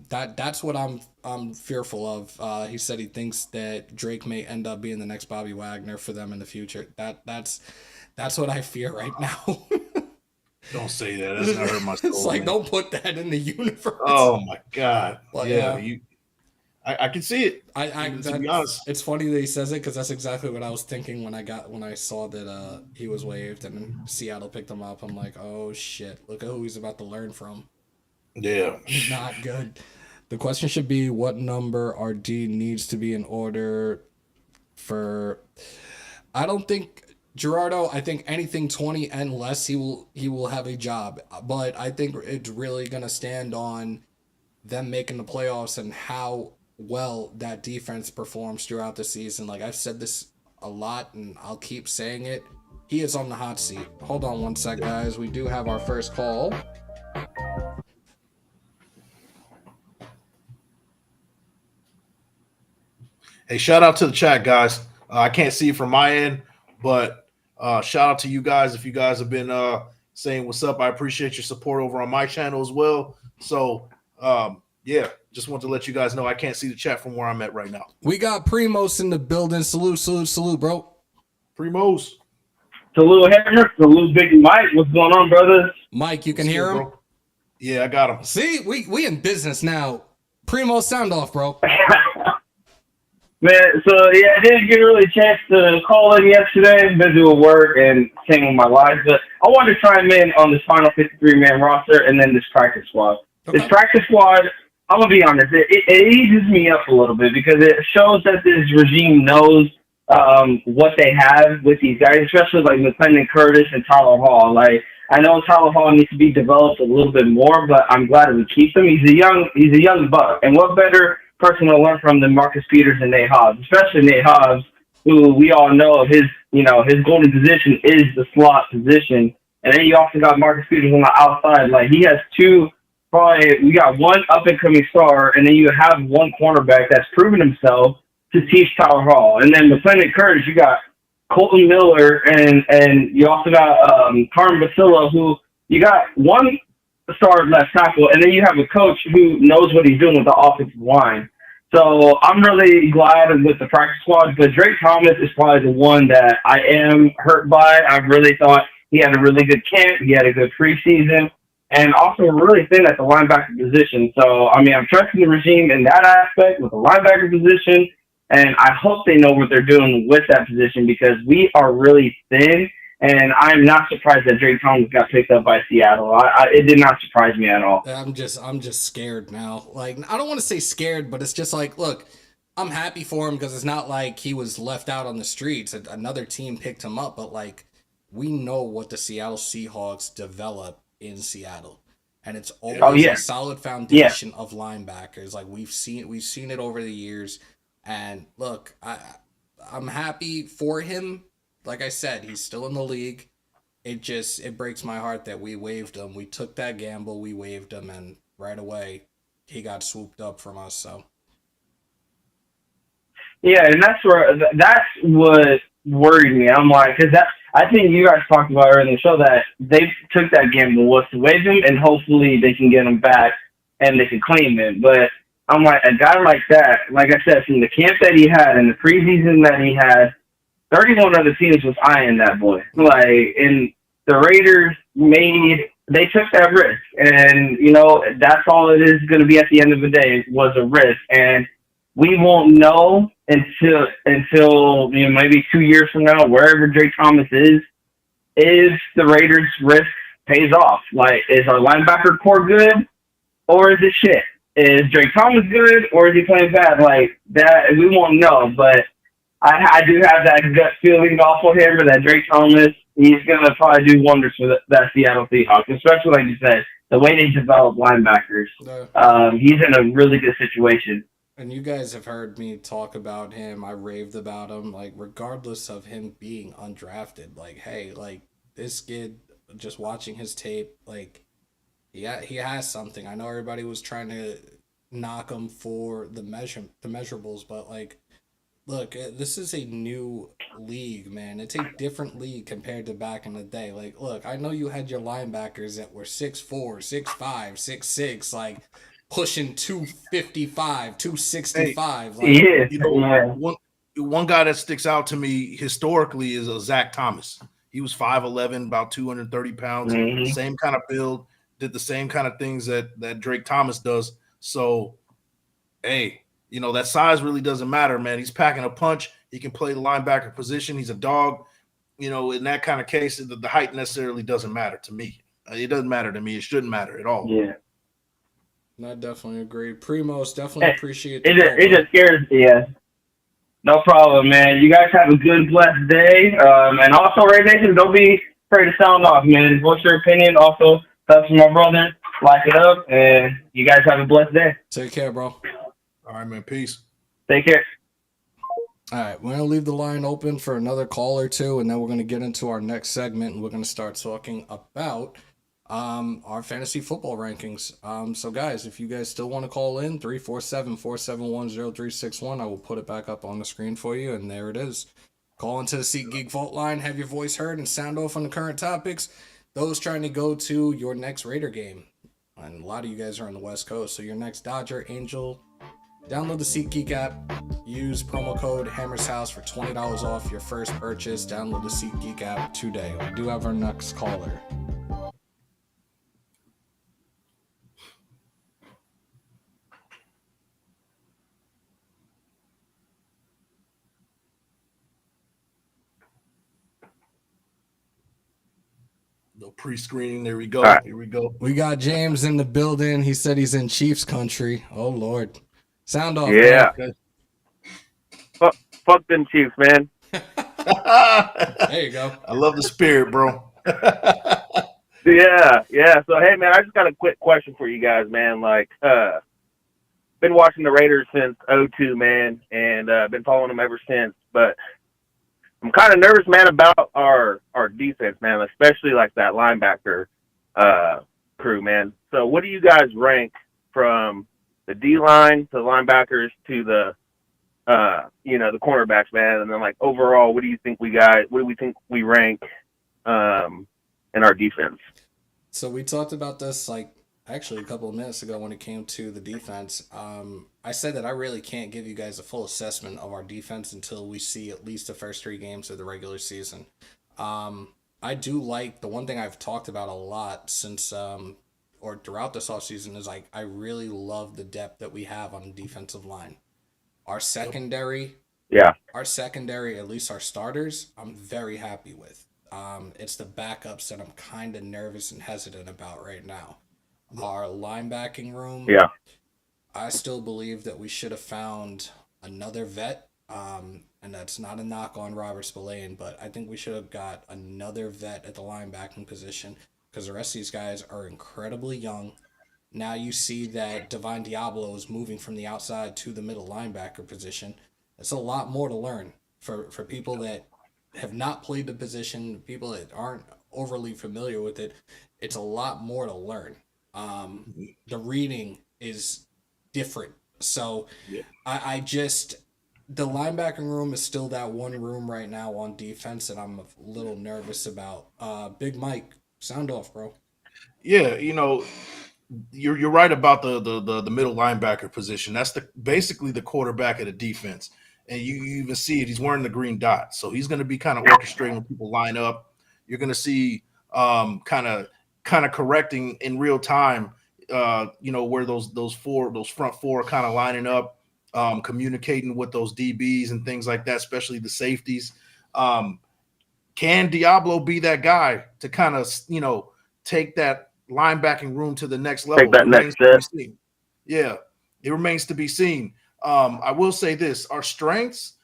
that's what I'm fearful of. He said he thinks that Drake may end up being the next Bobby Wagner for them in the future. That's what I fear right now. Don't say that. That's not hurt my soul. It's like, man. don't put that in the universe. Oh my God. Well, I can see it. To be honest, it's funny that he says it because that's exactly what I was thinking when I saw that he was waived and Seattle picked him up. I'm like, oh shit! Look at who he's about to learn from. Yeah, Not good. The question should be, what number RD needs to be in order for? I don't think Gerardo. I think anything 20 and less, he will have a job. But I think it's really gonna stand on them making the playoffs and how well that defense performs throughout the season. Like, I've said this a lot and I'll keep saying it. He is on the hot seat. Hold on one sec, guys. We do have our first call. Hey, shout out to the chat, guys. I can't see it from my end, but shout out to you guys. If you guys have been saying what's up, I appreciate your support over on my channel as well. So, just want to let you guys know I can't see the chat from where I'm at right now. We got Primos in the building. Salute, bro. Primos. Salute, Henry. Salute, Big Mike. What's going on, brothers? Mike, you can hear him? Bro? Yeah, I got him. See, we in business now. Primos, sound off, bro. Man, so yeah, I didn't get really a chance to call in yesterday. Busy with work and same with my life, but I wanted to chime in on this final 53-man roster and then this practice squad. Okay. This practice squad, I'm gonna be honest, it eases me up a little bit because it shows that this regime knows what they have with these guys, especially like McClendon, Curtis, and Tyler Hall. Like, I know Tyler Hall needs to be developed a little bit more, but I'm glad that we keep him. He's a young buck, and what better person to learn from than Marcus Peters and Nate Hobbs, especially Nate Hobbs, who we all know his golden position is the slot position. And then you also got Marcus Peters on the outside. Like, he has we got one up-and-coming star, and then you have one cornerback that's proven himself to teach Tyler Hall. And then McClendon Curtis, you got Colton Miller, and you also got Carmen Basile, who you got one star left tackle, and then you have a coach who knows what he's doing with the offensive line. So I'm really glad with the practice squad, but Drake Thomas is probably the one that I am hurt by. I really thought he had a really good camp. He had a good preseason, and also really thin at the linebacker position. So, I mean, I'm trusting the regime in that aspect with the linebacker position, and I hope they know what they're doing with that position because we are really thin. And I'm not surprised that Drake Thomas got picked up by Seattle. It did not surprise me at all. I'm just scared now. Like, I don't want to say scared, but it's just like, look, I'm happy for him because it's not like he was left out on the streets. Another team picked him up, but like we know what the Seattle Seahawks develop in Seattle, and it's Oh always a yeah, solid yeah. foundation of linebackers. Like we've seen it over the years. And look, I'm happy for him. Like I said, he's still in the league. It breaks my heart that we waived him. We took that gamble, we waived him, and right away he got swooped up from us. So Yeah, and that's what worried me. I'm like, because that I think you guys talked about earlier in the show that they took that gamble was to waive him and hopefully they can get him back and they can claim him. But I'm like a guy like that, like I said, from the camp that he had and the preseason that he had, 31 other teams was eyeing that boy. Like, and the Raiders they took that risk, and that's all it is going to be at the end of the day was a risk, and we won't know until maybe 2 years from now, wherever Drake Thomas is, if the Raiders' risk pays off. Like, is our linebacker core good or is it shit? Is Drake Thomas good or is he playing bad? Like that, we won't know. But I do have that gut feeling off of him that Drake Thomas, he's gonna probably do wonders for that Seattle Seahawks, especially like you said, the way they develop linebackers. He's in a really good situation. and you guys have heard me talk about him. I raved about him. Like regardless of him being undrafted, like hey, like this kid, just watching his tape, like yeah, he has something. I know everybody was trying to knock him for the measurables, but like look, this is a new league, man. It's a different league compared to back in the day. Like, look, I know you had your linebackers that were 6'4", 6'5", 6'6", like pushing 255, Hey, 265. Like, Yeah, yeah. one guy that sticks out to me historically is Zach Thomas. He was 5'11", about 230 pounds, Mm-hmm. same kind of build, did the same kind of things that Drake Thomas does. So, hey, that size really doesn't matter, man. He's packing a punch. He can play the linebacker position. He's a dog. In that kind of case, the height necessarily doesn't matter to me. It doesn't matter to me. It shouldn't matter at all. Yeah. I definitely agree. Primos, definitely Hey, appreciate the it call, just scares. Yeah. No problem, man. You guys have a good, blessed day. And also, Ray Nation, don't be afraid to sound off, man. What's your opinion? Also, that's my brother. Like it up, and you guys have a blessed day. Take care, bro. All right, man. Peace. Take care. All right, we're going to leave the line open for another call or two, and then we're going to get into our next segment, and we're going to start talking about our fantasy football rankings. So, guys, if you guys still want to call in, 347-471-0361, I will put it back up on the screen for you, and there it is. Call into the SeatGeek Vault line, have your voice heard, and sound off on the current topics. Those trying to go to your next Raider game, and a lot of you guys are on the West Coast, so your next Dodger, Angel. Download the SeatGeek app. Use promo code HammersHouse for $20 off your first purchase. Download the SeatGeek app today. We do have our next caller. No pre-screening. There we go. All right. Here we go. We got James in the building. He said he's in Chiefs country. Oh, Lord. Sound off, Yeah. Okay. Fuck them Chiefs, man. There you go. I love the spirit, bro. Yeah. So hey, man, I just got a quick question for you guys, man. Like, been watching the Raiders since '02, man, and been following them ever since. But I'm kind of nervous, man, about our defense, man, especially like that linebacker crew, man. So what do you guys rank from the D line to the linebackers to the the cornerbacks, man, and then like overall, what do you think we got? What do we think we rank in our defense? So we talked about this like actually a couple of minutes ago when it came to the defense. I said that I really can't give you guys a full assessment of our defense until we see at least the first 3 games of the regular season. I do like the one thing I've talked about a lot since or throughout this offseason is like I really love the depth that we have on the defensive line. Our secondary, at least our starters, I'm very happy with. It's the backups that I'm kind of nervous and hesitant about right now. Our linebacking room, I still believe that we should have found another vet. And that's not a knock on Robert Spillane, but I think we should have got another vet at the linebacking position because the rest of these guys are incredibly young. Now you see that Divine Diablo is moving from the outside to the middle linebacker position. It's a lot more to learn for people that have not played the position, people that aren't overly familiar with it. It's a lot more to learn. The reading is different. So Yeah. I just the linebacking room is still that one room right now on defense that I'm a little nervous about. Big Mike, sound off, bro. Yeah, you're right about the middle linebacker position. That's basically the quarterback of the defense, and you even see it. He's wearing the green dot, so he's going to be kind of orchestrating when people line up. You're going to see kind of correcting in real time. Where those front four are kind of lining up, communicating with those DBs and things like that, especially the safeties. Can Diablo be that guy to kind of take that linebacking room to the next Take level? that It next remains to be step. seen. Yeah, it remains to be seen. I will say this: our strengths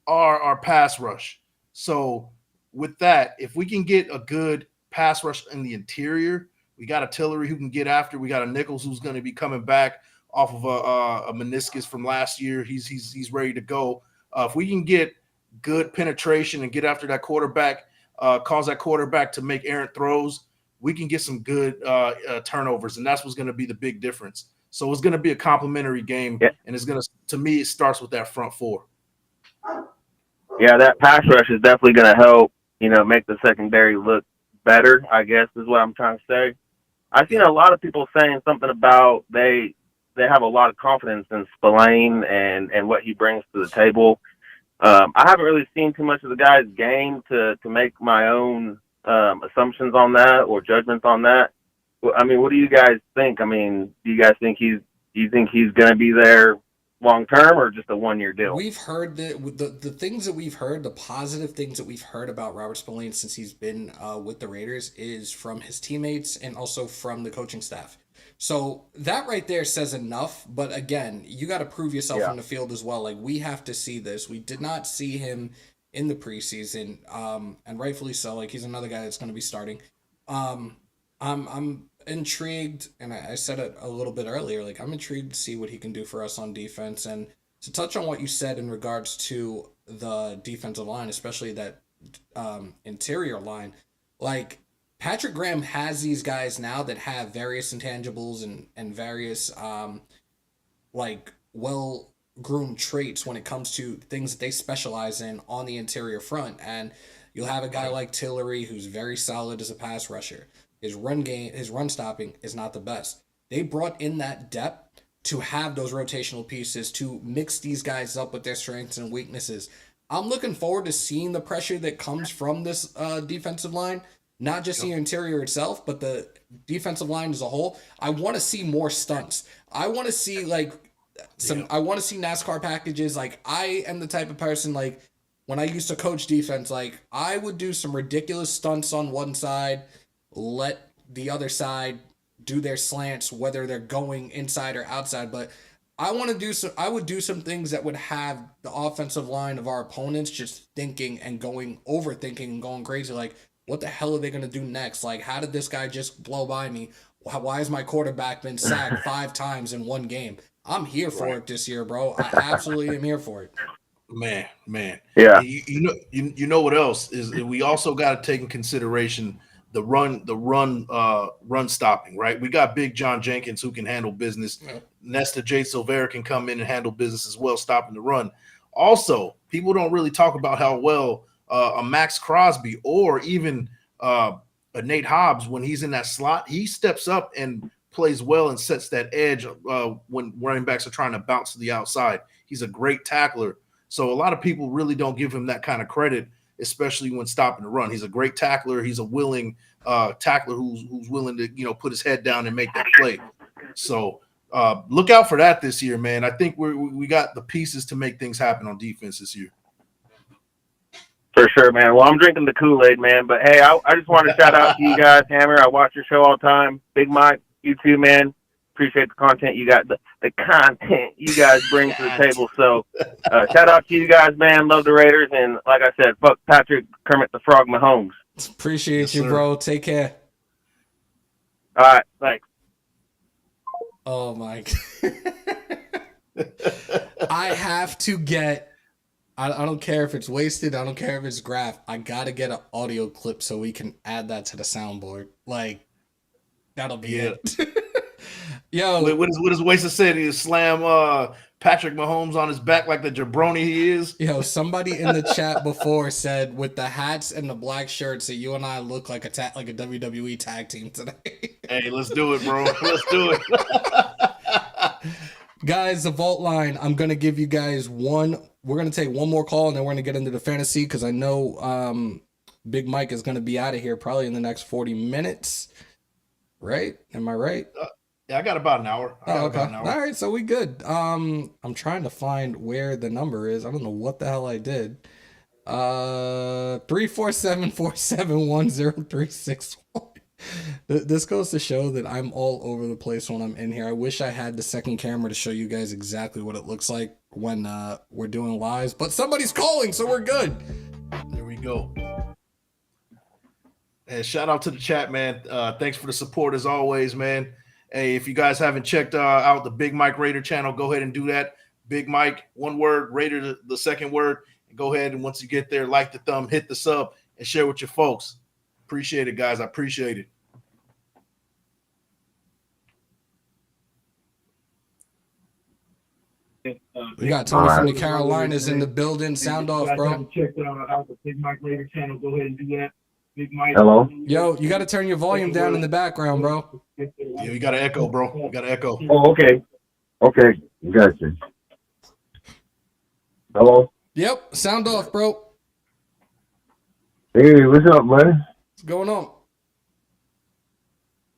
are our pass rush. So with that, if we can get a good pass rush in the interior, we got a Tillery who can get after. We got a Nichols who's going to be coming back off of a meniscus from last year. He's ready to go. If we can get good penetration and get after that quarterback, cause that quarterback to make errant throws, we can get some good turnovers, and that's what's going to be the big difference. So it's going to be a complementary game, Yeah. and it's going to me, it starts with that front four. Yeah, that pass rush is definitely going to help, make the secondary look better, I guess is what I'm trying to say. I've seen a lot of people saying something about they have a lot of confidence in Spillane and what he brings to the table. I haven't really seen too much of the guy's game to make my own assumptions on that or judgments on that. I mean, what do you guys think? I mean, do you guys think do you think he's going to be there long term or just a 1-year deal? We've heard the things that we've heard, the positive things that we've heard about Robert Spillane since he's been with the Raiders is from his teammates and also from the coaching staff. So that right there says enough. But again, you got to prove yourself Yeah. on the field as well. Like we have to see this. We did not see him in the preseason, and rightfully so. Like he's another guy that's going to be starting. I'm intrigued, and I said it a little bit earlier. Like I'm intrigued to see what he can do for us on defense. And to touch on what you said in regards to the defensive line, especially that interior line, like Patrick Graham has these guys now that have various intangibles and various like well groomed traits when it comes to things that they specialize in on the interior front. And you'll have a guy like Tillery who's very solid as a pass rusher. His run stopping is not the best. They brought in that depth to have those rotational pieces to mix these guys up with their strengths and weaknesses. I'm looking forward to seeing the pressure that comes from this defensive line, not just the interior itself, but the defensive line as a whole. I want to see more stunts. I want to see I want to see NASCAR packages. Like I am the type of person like when I used to coach defense, like I would do some ridiculous stunts on one side, let the other side do their slants, whether they're going inside or outside. But I would do some things that would have the offensive line of our opponents just thinking and overthinking and going crazy. Like, what the hell are they going to do next? Like, how did this guy just blow by me? Why has my quarterback been sacked 5 times in one game? I'm here for it this year, bro. I absolutely am here for it. Man. Yeah. And you know what else is? We also got to take in consideration the run stopping, right? We got Big John Jenkins who can handle business. Yeah. Nesta J. Silvera can come in and handle business as well, stopping the run. Also, people don't really talk about how well a Max Crosby or even a Nate Hobbs, when he's in that slot, he steps up and plays well and sets that edge when running backs are trying to bounce to the outside. He's a great tackler. So a lot of people really don't give him that kind of credit, especially when stopping the run. He's a great tackler. He's a willing tackler who's willing to put his head down and make that play. So look out for that this year, man. I think we got the pieces to make things happen on defense this year. For sure, man. Well, I'm drinking the Kool-Aid, man. But, hey, I just want to shout out to you guys, Hammer. I watch your show all the time. Big Mike, you too, man. appreciate the content you got, the content you guys bring to the table. So, shout out to you guys, man. Love the Raiders, and like I said, fuck Patrick Kermit the Frog Mahomes. Appreciate Yes, you, sir. bro. Take care. All right, thanks. Oh my. I have to get. I don't care if it's wasted. I don't care if it's graph. I gotta get an audio clip so we can add that to the soundboard. Like, that'll be it. Yo, What is Wasted said? He slam Patrick Mahomes on his back like the jabroni he is. yo, somebody in the chat before said with the hats and the black shirts that you and I look like a WWE tag team today. Hey, let's do it, bro. Let's do it. Guys, the vault line, I'm going to give you guys one. We're going to take one more call and then we're going to get into the fantasy because I know Big Mike is going to be out of here probably in the next 40 minutes. Right? Am I right? Yeah, I got about an hour. Okay. All right, so we good. I'm trying to find where the number is. I don't know what the hell I did. 347-471-0361. This goes to show that I'm all over the place when I'm in here. I wish I had the second camera to show you guys exactly what it looks like when we're doing lives, but somebody's calling, so we're good. There we go. And shout out to the chat, man. Thanks for the support as always, man. Hey, if you guys haven't checked out the Big Mike Raider channel, go ahead and do that. Big Mike, one word, Raider, the second word. And go ahead and once you get there, like the thumb, hit the sub, and share with your folks. Appreciate it, guys. I appreciate it. We got Tony from the Carolinas in the building. Sound off, bro. Check out the Big Mike Raider channel. Go ahead and do that. Big Mike. Hello? Yo, you got to turn your volume down in the background, bro. Yeah, you got to echo, bro. You got to echo. Oh, okay. Okay, gotcha. Hello? Yep, sound off, bro. Hey, what's up, buddy? What's going on?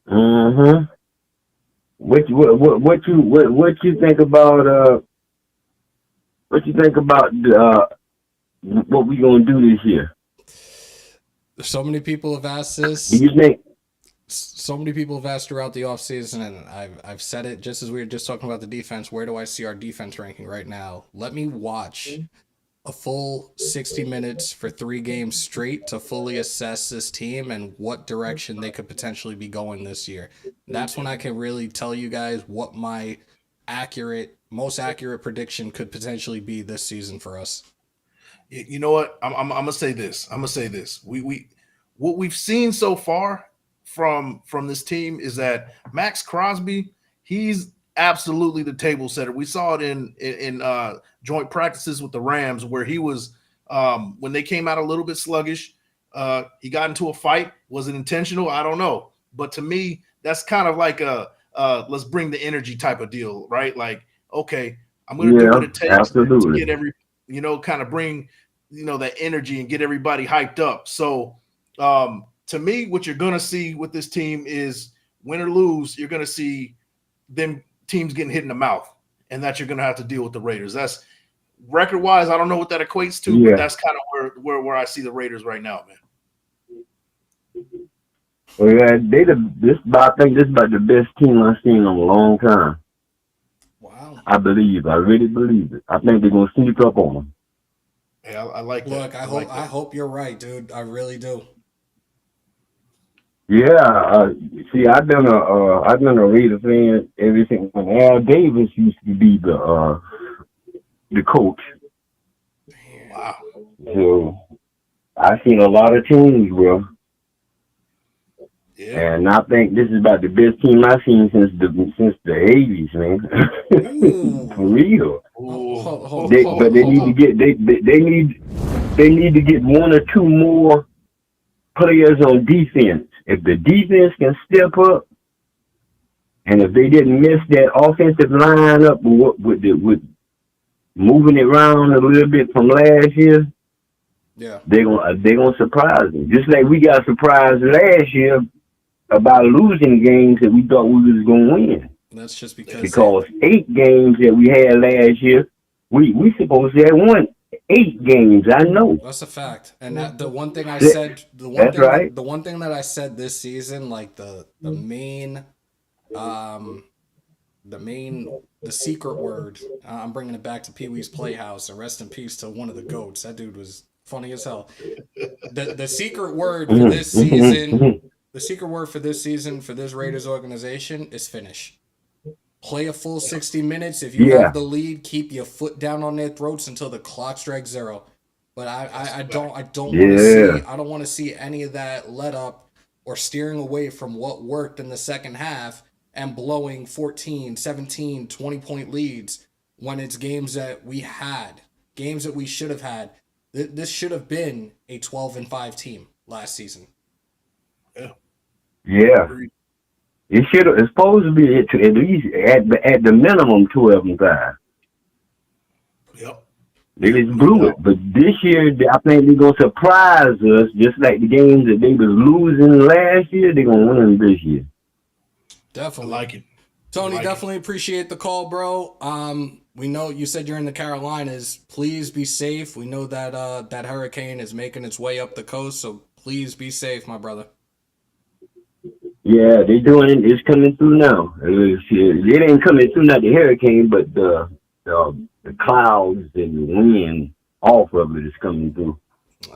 Mm-hmm. What you think about what we gonna do this year? So many people have asked this. Do you think? So many people have asked throughout the offseason, and I've said it just as we were just talking about the defense. Where do I see our defense ranking right now? Let me watch a full 60 minutes for 3 games straight to fully assess this team and what direction they could potentially be going this year. That's when I can really tell you guys what my most accurate prediction could potentially be this season for us. You know what? I'm gonna say this. We what we've seen so far from this team is that Max Crosby, he's absolutely the table setter. We saw it in joint practices with the Rams where he was when they came out a little bit sluggish. He got into a fight. Was it intentional? I don't know. But to me, that's kind of like a let's bring the energy type of deal, right? Like, okay, I'm going to do what it takes to get kind of bring, that energy and get everybody hyped up. So to me, what you're going to see with this team is win or lose, you're going to see them teams getting hit in the mouth, and that you're going to have to deal with the Raiders. That's record wise. I don't know what that equates to, but that's kind of where I see the Raiders right now, man. Well, yeah, I think this is about the best team I've seen in a long time. Wow. I really believe it. I think they're going to sneak up on them. Hey, I like that. Look, I hope you're right, dude. I really do. Yeah, see, I've been a Raider fan ever since when Al Davis used to be the coach. Wow. So I've seen a lot of teams, bro. Yeah. And I think this is about the best team I've seen since the 80s, man. For real. But they need to get they need to get 1 or 2 more players on defense. If the defense can step up, and if they didn't miss that offensive line up with moving it around a little bit from last year, yeah, they're gonna surprise them. Just like we got surprised last year about losing games that we thought we was gonna win. That's just because 8 games that we had last year, we supposed to have won 8 games. I know. That's a fact. And the one thing I said, the one thing that I said this season, like the main the secret word. I'm bringing it back to Pee Wee's Playhouse, and rest in peace to one of the goats. That dude was funny as hell. The secret word for this season, the secret word for this season for this Raiders organization is finish. Play a full 60 minutes. If you have the lead, keep your foot down on their throats until the clock strikes 0. But I don't want to see any of that let up or steering away from what worked in the second half and blowing 14, 17, 20-point leads when it's games that we should have had. This should have been a 12-5 team last season. Yeah. It should have. It's supposed to be at least at the minimum 12-5. Yep. They just blew it, but this year I think they're gonna surprise us, just like the games that they was losing last year. They're gonna win this year. Definitely. I like it. Tony, definitely appreciate the call, bro. We know you said you're in the Carolinas. Please be safe. We know that that hurricane is making its way up the coast, so please be safe, my brother. Yeah, they doing it. It's coming through now. It ain't coming through, not the hurricane, but the clouds and the wind off of it is coming through.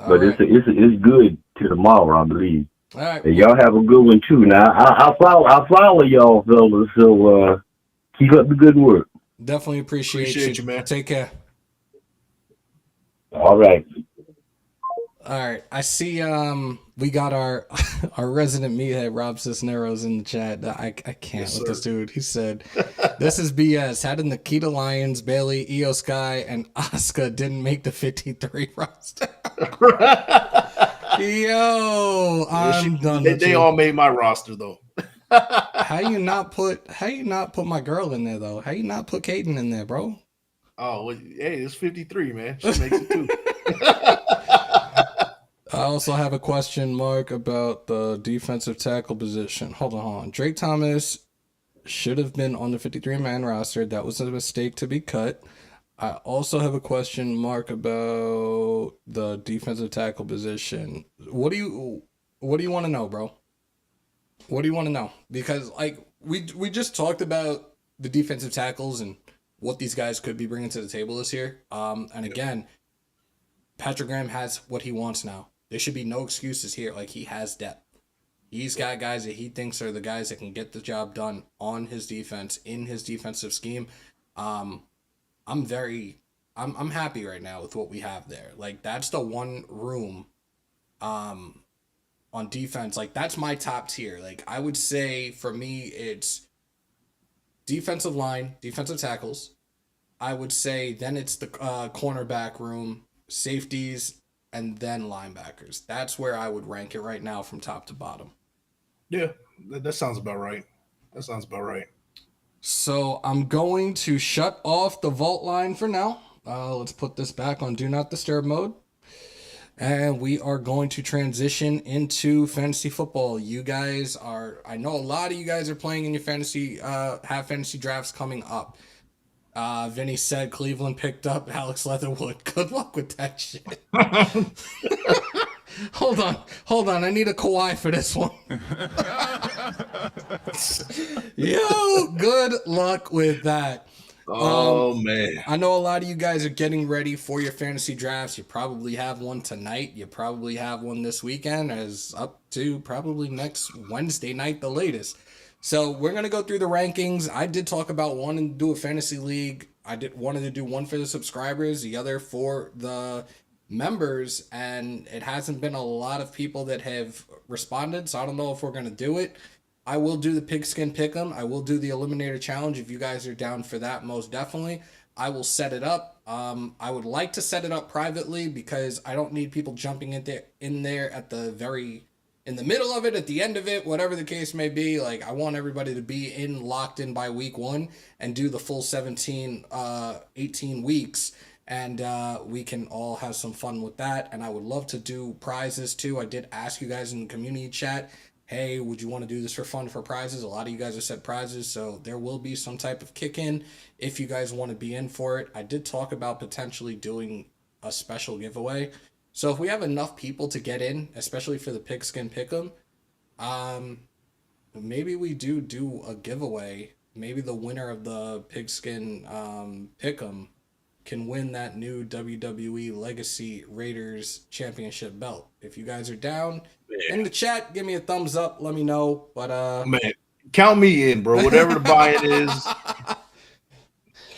But it's good to tomorrow, I believe. All right. And y'all have a good one too. Now I follow y'all fellas, so keep up the good work. Definitely appreciate you, man. Take care. All right. All right. I see we got our resident meathead Rob Cisneros in the chat. I can't with this dude. He said, "This is BS. How did Nikita Lyons, Bailey, Io Sky, and Asuka didn't make the 53 roster?" Yo, I'm done. They all made my roster though. How you not put my girl in there though? How you not put Kaden in there, bro? Oh, well, hey, it's 53, man. She makes it too. I also have a question mark about the defensive tackle position. Hold on. Drake Thomas should have been on the 53-man roster. That was a mistake to be cut. I also have a question mark about the defensive tackle position. What do you want to know, bro? What do you want to know? Because like we just talked about the defensive tackles and what these guys could be bringing to the table this year. And again, Patrick Graham has what he wants now. There should be no excuses here. Like, he has depth. He's got guys that he thinks are the guys that can get the job done on his defense, in his defensive scheme. I'm happy right now with what we have there. Like, that's the one room on defense. Like, that's my top tier. Like, I would say for me it's defensive line, defensive tackles. I would say then it's the cornerback room, safeties, and then linebackers. That's where I would rank it right now from top to bottom. Yeah, that sounds about right. So I'm going to shut off the vault line for now. Let's put this back on Do Not Disturb mode. And we are going to transition into fantasy football. You guys I know a lot of you guys are playing in your fantasy, have fantasy drafts coming up. Vinny said Cleveland picked up Alex Leatherwood. Good luck with that shit. Hold on. I need a Kawhi for this one. Yo, good luck with that. Oh, man. I know a lot of you guys are getting ready for your fantasy drafts. You probably have one tonight. You probably have one this weekend, as up to probably next Wednesday night, the latest. So we're going to go through the rankings. I did talk about wanting to do a fantasy league. Wanted to do one for the subscribers, the other for the members, and it hasn't been a lot of people that have responded, so I don't know if we're going to do it. I will do the pigskin pick'em. I will do the eliminator challenge if you guys are down for that, most definitely. I will set it up. I would like to set it up privately because I don't need people jumping in there at the in the middle of it, at the end of it, whatever the case may be. Like, I want everybody to be locked in by week 1 and do the full 18 weeks. And we can all have some fun with that. And I would love to do prizes too. I did ask you guys in the community chat, hey, would you want to do this for fun for prizes? A lot of you guys have said prizes, so there will be some type of kick-in if you guys want to be in for it. I did talk about potentially doing a special giveaway. So if we have enough people to get in, especially for the pigskin pick'em, maybe we do a giveaway maybe the winner of the Pigskin Pick'em can win that new WWE Legacy Raiders Championship belt. If you guys are down in the chat, give me a thumbs up. Let me know. But man, count me in, bro. Whatever the buy-in is,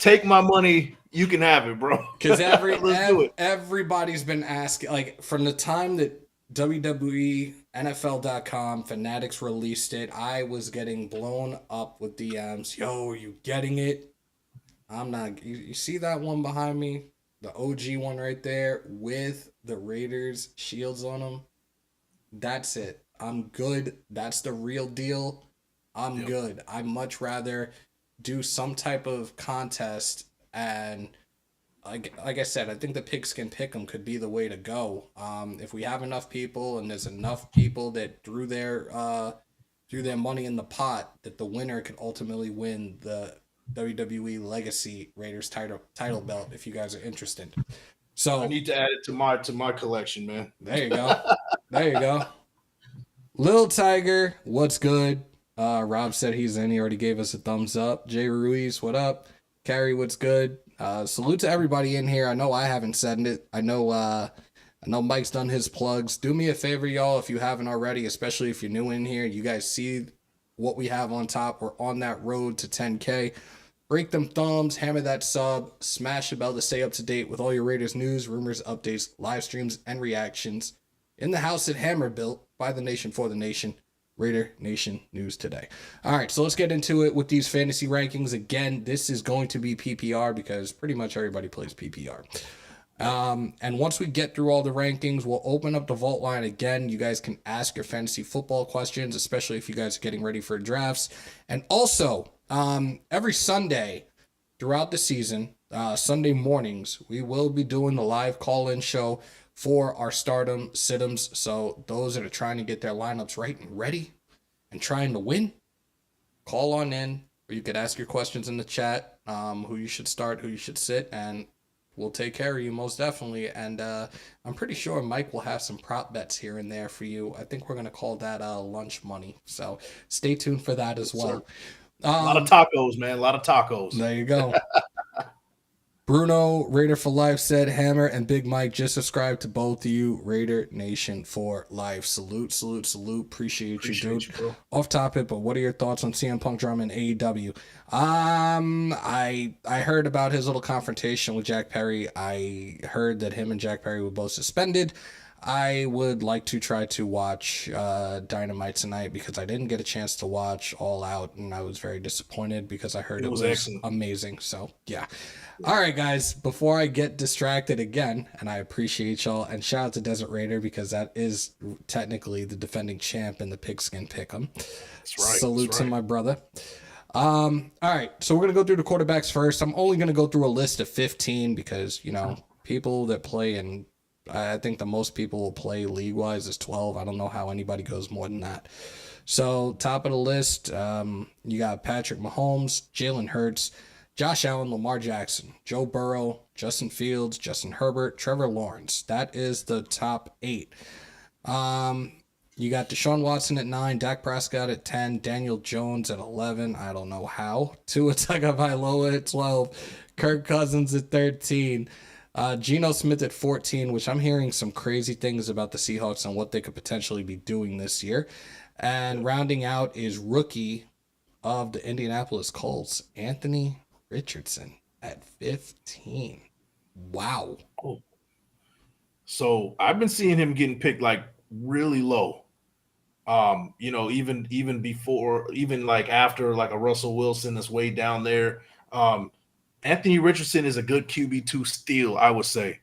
take my money. You can have it, bro. Because Let's do it. everybody's been asking, like, from the time that WWE, NFL.com, Fanatics released it, I was getting blown up with DMs. Yo, are you getting it? I'm not. You see that one behind me? The OG one right there with the Raiders shields on them? That's it. I'm good. That's the real deal. I'm good. I'd much rather do some type of contest, and like I said, I think the Pigskin Pick'em could be the way to go. If we have enough people and there's enough people that threw their money in the pot, that the winner could ultimately win the WWE Legacy Raiders title belt. If you guys are interested, so I need to add it to my collection, man. there you go. There you go. Lil Tiger, what's good? Rob said he's in. He already gave us a thumbs up. Jay Ruiz, what up? Carrie, what's good? Salute to everybody in here. I know I haven't said it. I know Mike's done his plugs. Do me a favor, y'all, if you haven't already, especially if you're new in here. You guys see what we have on top. We're on that road to 10K. Break them thumbs, hammer that sub, smash the bell to stay up to date with all your Raiders news, rumors, updates, live streams, and reactions. In the house at Hammer, built by the nation for the nation. Raider Nation News Today. All right, so let's get into it with these fantasy rankings. Again, this is going to be PPR because pretty much everybody plays PPR. And once we get through all the rankings, we'll open up the vault line again. You guys can ask your fantasy football questions, especially if you guys are getting ready for drafts. And also, every Sunday throughout the season, Sunday mornings, we will be doing the live call-in show for our stardom situms. So those that are trying to get their lineups right and ready and trying to win, call on in, or you could ask your questions in the chat, who you should start, who you should sit, and we'll take care of you most definitely. And I'm pretty sure Mike will have some prop bets here and there for you. I think we're going to call that lunch money. So stay tuned for that as well. A lot of tacos, man. A lot of tacos. There you go. Bruno, Raider for Life, said Hammer and Big Mike just subscribe to both of you. Raider Nation for Life. Salute, salute, salute. Appreciate you, dude. Bro. Off topic, but what are your thoughts on CM Punk drama in AEW? I heard about his little confrontation with Jack Perry. I heard that him and Jack Perry were both suspended. I would like to try to watch Dynamite tonight because I didn't get a chance to watch All Out, and I was very disappointed because I heard it was amazing. So, yeah. All right, guys, before I get distracted again, and I appreciate y'all, and shout out to Desert Raider because that is technically the defending champ in the Pigskin Pick'em. That's right. Salute to my brother. All right, so we're going to go through the quarterbacks first. I'm only going to go through a list of 15 because, people that play in, I think the most people will play league-wise is 12. I don't know how anybody goes more than that. So, top of the list, you got Patrick Mahomes, Jalen Hurts, Josh Allen, Lamar Jackson, Joe Burrow, Justin Fields, Justin Herbert, Trevor Lawrence. That is the top 8. You got Deshaun Watson at 9, Dak Prescott at 10, Daniel Jones at 11. I don't know how. Tua Tagovailoa at 12, Kirk Cousins at 13. Geno Smith at 14, which I'm hearing some crazy things about the Seahawks and what they could potentially be doing this year. And rounding out is rookie of the Indianapolis Colts, Anthony Richardson at 15. Wow. Oh. So I've been seeing him getting picked like really low. Even before, even like after like a Russell Wilson that's way down there. Anthony Richardson is a good QB2 steal, I would say.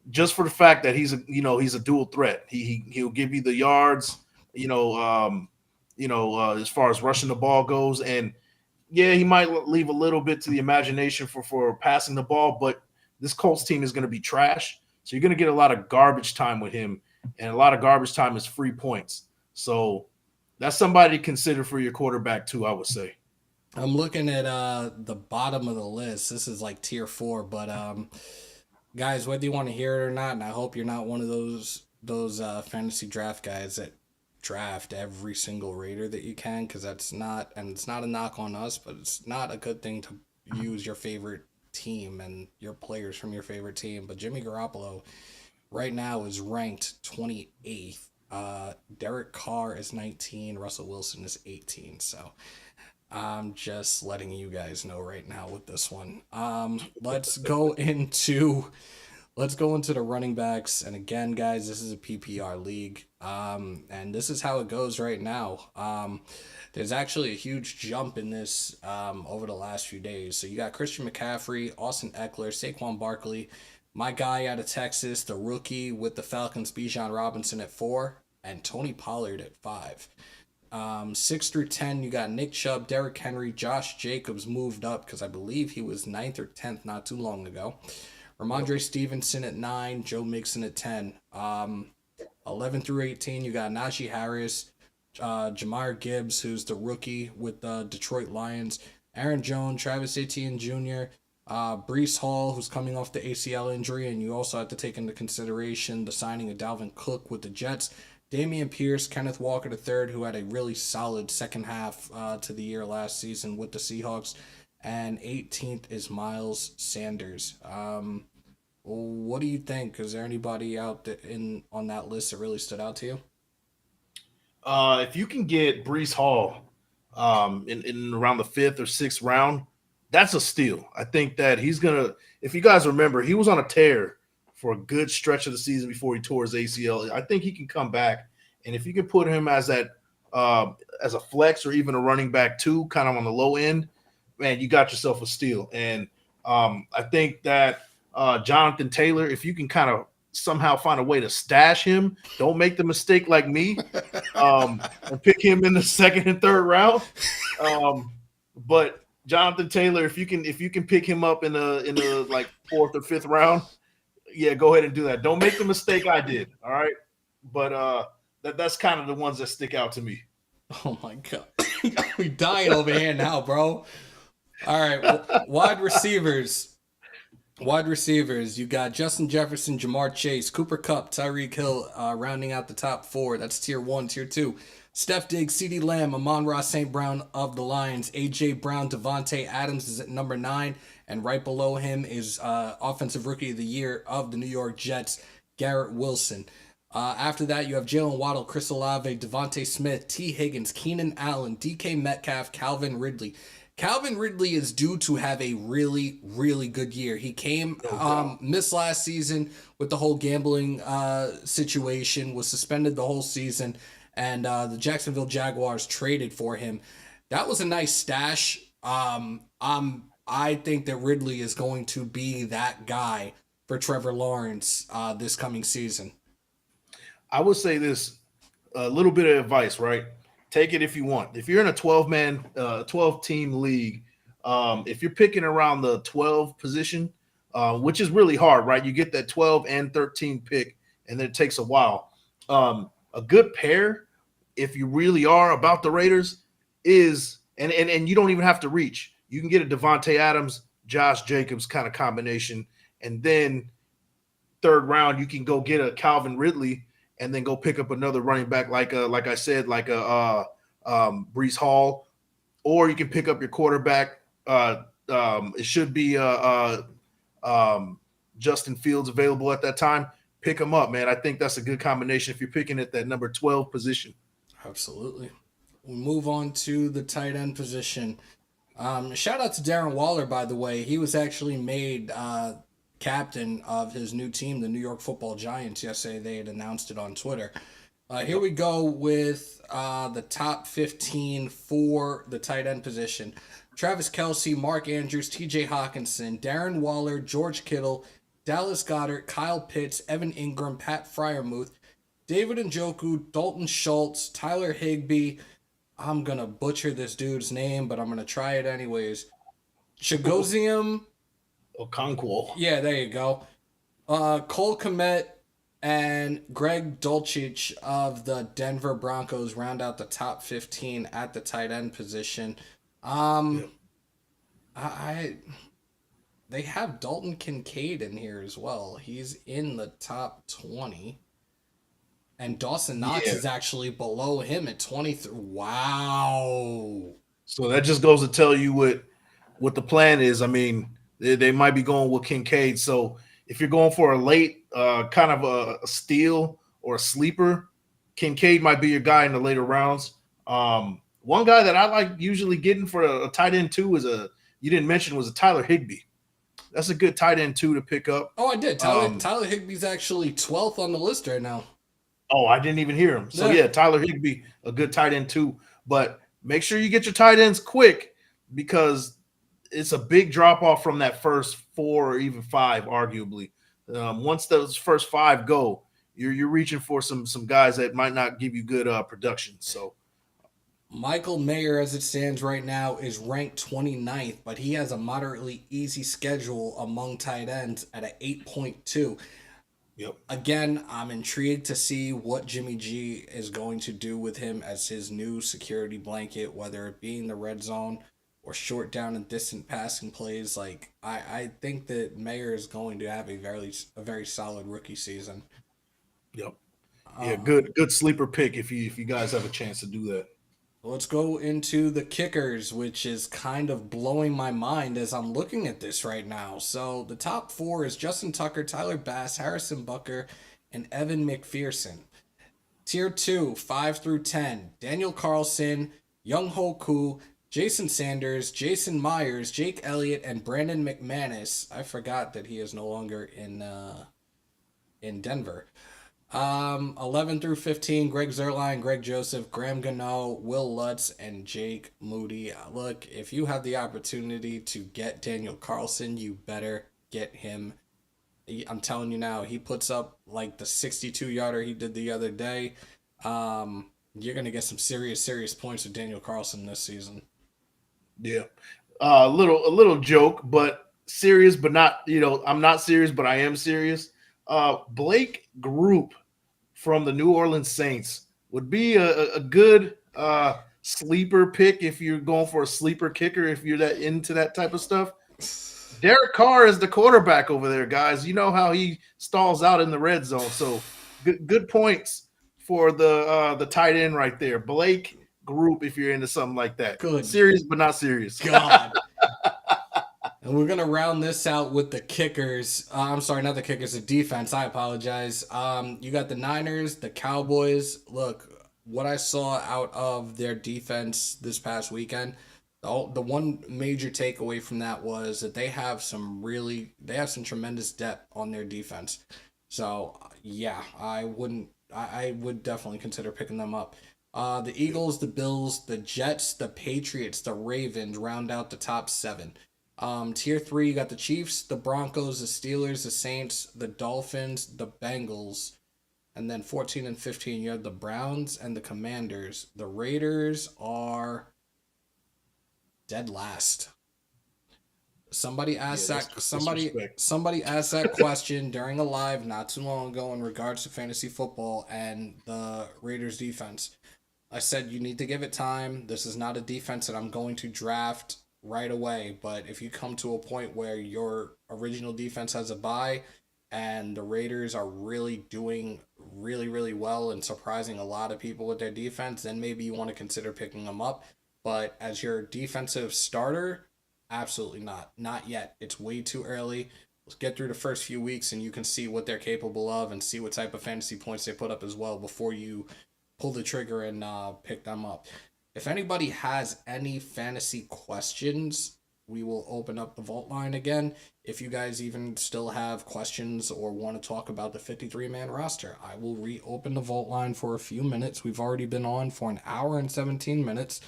Just for the fact that he's a dual threat. He'll give you the yards, as far as rushing the ball goes, and yeah, he might leave a little bit to the imagination for passing the ball, but this Colts team is going to be trash. So you're going to get a lot of garbage time with him, and a lot of garbage time is free points. So that's somebody to consider for your quarterback too, I would say. I'm looking at the bottom of the list. This is like tier 4, but guys, whether you want to hear it or not, and I hope you're not one of those fantasy draft guys that draft every single Raider that you can, because it's not a knock on us, but it's not a good thing to use your favorite team and your players from your favorite team. But Jimmy Garoppolo right now is ranked 28th. Derek Carr is 19. Russell Wilson is 18. So I'm just letting you guys know right now with this one. Let's go into the running backs. And again, guys, this is a PPR league. And this is how it goes right now. There's actually a huge jump in this over the last few days. So you got Christian McCaffrey, Austin Eckler, Saquon Barkley, my guy out of Texas, the rookie with the Falcons, Bijan Robinson at 4, and Tony Pollard at 5. 6 through 10, you got Nick Chubb, Derrick Henry, Josh Jacobs moved up because I believe he was 9th or 10th not too long ago. Ramondre Stevenson at 9, Joe Mixon at 10. 11 through 18, you got Najee Harris, Jahmyr Gibbs, who's the rookie with the Detroit Lions, Aaron Jones, Travis Etienne Jr., Breece Hall, who's coming off the ACL injury, and you also have to take into consideration the signing of Dalvin Cook with the Jets, Dameon Pierce, Kenneth Walker III, who had a really solid second half to the year last season with the Seahawks, and 18th is Miles Sanders. What do you think? Is there anybody out on that list that really stood out to you? If you can get Breece Hall in around the 5th or 6th round, that's a steal. I think that he's gonna. If you guys remember, he was on a tear for a good stretch of the season before he tore his ACL. I think he can come back, and if you can put him as that as a flex or even a running back 2, kind of on the low end, man, you got yourself a steal. And I think that Jonathan Taylor, if you can kind of somehow find a way to stash him, don't make the mistake like me and pick him in the 2nd and 3rd round. But Jonathan Taylor, if you can pick him up in the like 4th or 5th round, yeah, go ahead and do that. Don't make the mistake I did. All right, but that's kind of the ones that stick out to me. Oh my god, we dying over here now, bro. All right, wide receivers. You got Justin Jefferson, Jamar Chase, Cooper Kupp, Tyreek Hill, rounding out the top 4. That's tier 1, tier 2. Steph Diggs, CeeDee Lamb, Amon-Ra St. Brown of the Lions, A.J. Brown, Devontae Adams is at number 9, and right below him is Offensive Rookie of the Year of the New York Jets, Garrett Wilson. After that, you have Jalen Waddle, Chris Olave, Devontae Smith, T. Higgins, Keenan Allen, DK Metcalf, Calvin Ridley. Calvin Ridley is due to have a really, really good year. He missed last season with the whole gambling situation, was suspended the whole season, and the Jacksonville Jaguars traded for him. That was a nice stash. I think that Ridley is going to be that guy for Trevor Lawrence this coming season. I would say this, a little bit of advice, right? Take it if you want. If you're in a 12-team league, if you're picking around the 12 position, which is really hard, right? You get that 12 and 13 pick, and then it takes a while. A good pair, if you really are about the Raiders, is and you don't even have to reach. You can get a Devontae Adams, Josh Jacobs kind of combination, and then 3rd round you can go get a Calvin Ridley, and then go pick up another running back like I said, like a Breece Hall, or you can pick up your quarterback. It should be Justin Fields available at that time. Pick him up, man. I think that's a good combination if you're picking at that number 12 position. Absolutely. We'll move on to the tight end position. Shout out to Darren Waller, by the way. He was actually made captain of his new team, the New York Football Giants, yesterday. They had announced it on Twitter. Here we go with the top 15 for the tight end position. Travis Kelce, Mark Andrews, TJ Hawkinson, Darren Waller, George Kittle, Dallas Goedert, Kyle Pitts, Evan Ingram, Pat Freiermuth, David Njoku, Dalton Schultz, Tyler Higbee. I'm going to butcher this dude's name, but I'm going to try it anyways. Chigoziem Okonkwo. Yeah, there you go. Cole Kmet and Greg Dulcich of the Denver Broncos round out the top 15 at the tight end position. They have Dalton Kincaid in here as well. He's in the top 20. And Dawson Knox Yeah. is actually below him at 23. Wow. So that just goes to tell you what the plan is. I mean, they might be going with Kincaid. So if you're going for a late kind of a steal or a sleeper, Kincaid might be your guy in the later rounds. One guy that I like usually getting for a tight end too is you didn't mention was a Tyler Higbee. That's a good tight end too to pick up. Oh, I did. Tyler Higbee's actually 12th on the list right now. Oh, I didn't even hear him. So yeah, Tyler Higbee, a good tight end too. But make sure you get your tight ends quick because it's a big drop off from that first 4 or even 5, arguably. Once those first 5 go, you're reaching for some guys that might not give you good production. So Michael Mayer, as it stands right now, is ranked 29th, but he has a moderately easy schedule among tight ends at an 8.2. Yep. Again, I'm intrigued to see what Jimmy G is going to do with him as his new security blanket, whether it be in the red zone or short down and distant passing plays. Like I think that Mayer is going to have a very solid rookie season. Yep. Yeah, good sleeper pick if you guys have a chance to do that. Let's go into the kickers, which is kind of blowing my mind as I'm looking at this right now. So the top 4 is Justin Tucker, Tyler Bass, Harrison Butker, and Evan McPherson. Tier 2, 5 through 10, Daniel Carlson, Young Ho Koo, Jason Sanders, Jason Myers, Jake Elliott, and Brandon McManus. I forgot that he is no longer in Denver. 11 through 15, Greg Zerline, Greg Joseph, Graham Gano, Will Lutz, and Jake Moody. Look, if you have the opportunity to get Daniel Carlson, you better get him. I'm telling you now, he puts up like the 62-yarder he did the other day. You're going to get some serious points with Daniel Carlson this season. Yeah. A little joke, but serious, but not, I'm not serious, but I am serious. Blake Group from the New Orleans Saints would be a good sleeper pick if you're going for a sleeper kicker, if you're that into that type of stuff. Derek Carr is the quarterback over there, guys. You know how he stalls out in the red zone. So good points for the tight end right there. Blake Group, if you're into something like that. Good. Serious, but not serious. God. And we're going to round this out with the kickers. I'm sorry, not the kickers, the defense. I apologize. You got the Niners, the Cowboys. Look, what I saw out of their defense this past weekend, the one major takeaway from that was that they have some tremendous depth on their defense. So, yeah, I would definitely consider picking them up. The Eagles, the Bills, the Jets, the Patriots, the Ravens round out the top 7. Tier 3, you got the Chiefs, the Broncos, the Steelers, the Saints, the Dolphins, the Bengals. And then 14 and 15, you have the Browns and the Commanders. The Raiders are dead last. Somebody asked somebody asked that question during a live not too long ago in regards to fantasy football and the Raiders defense. I said you need to give it time. This is not a defense that I'm going to draft right away, but if you come to a point where your original defense has a bye and the Raiders are really doing really well and surprising a lot of people with their defense, then maybe you want to consider picking them up. But as your defensive starter, absolutely not yet. It's way too early. Let's get through the first few weeks and you can see what they're capable of and see what type of fantasy points they put up as well before you pull the trigger and pick them up. If anybody has any fantasy questions, we will open up the vault line again. If you guys even still have questions or want to talk about the 53-man roster, I will reopen the vault line for a few minutes. We've already been on for an hour and 17 minutes.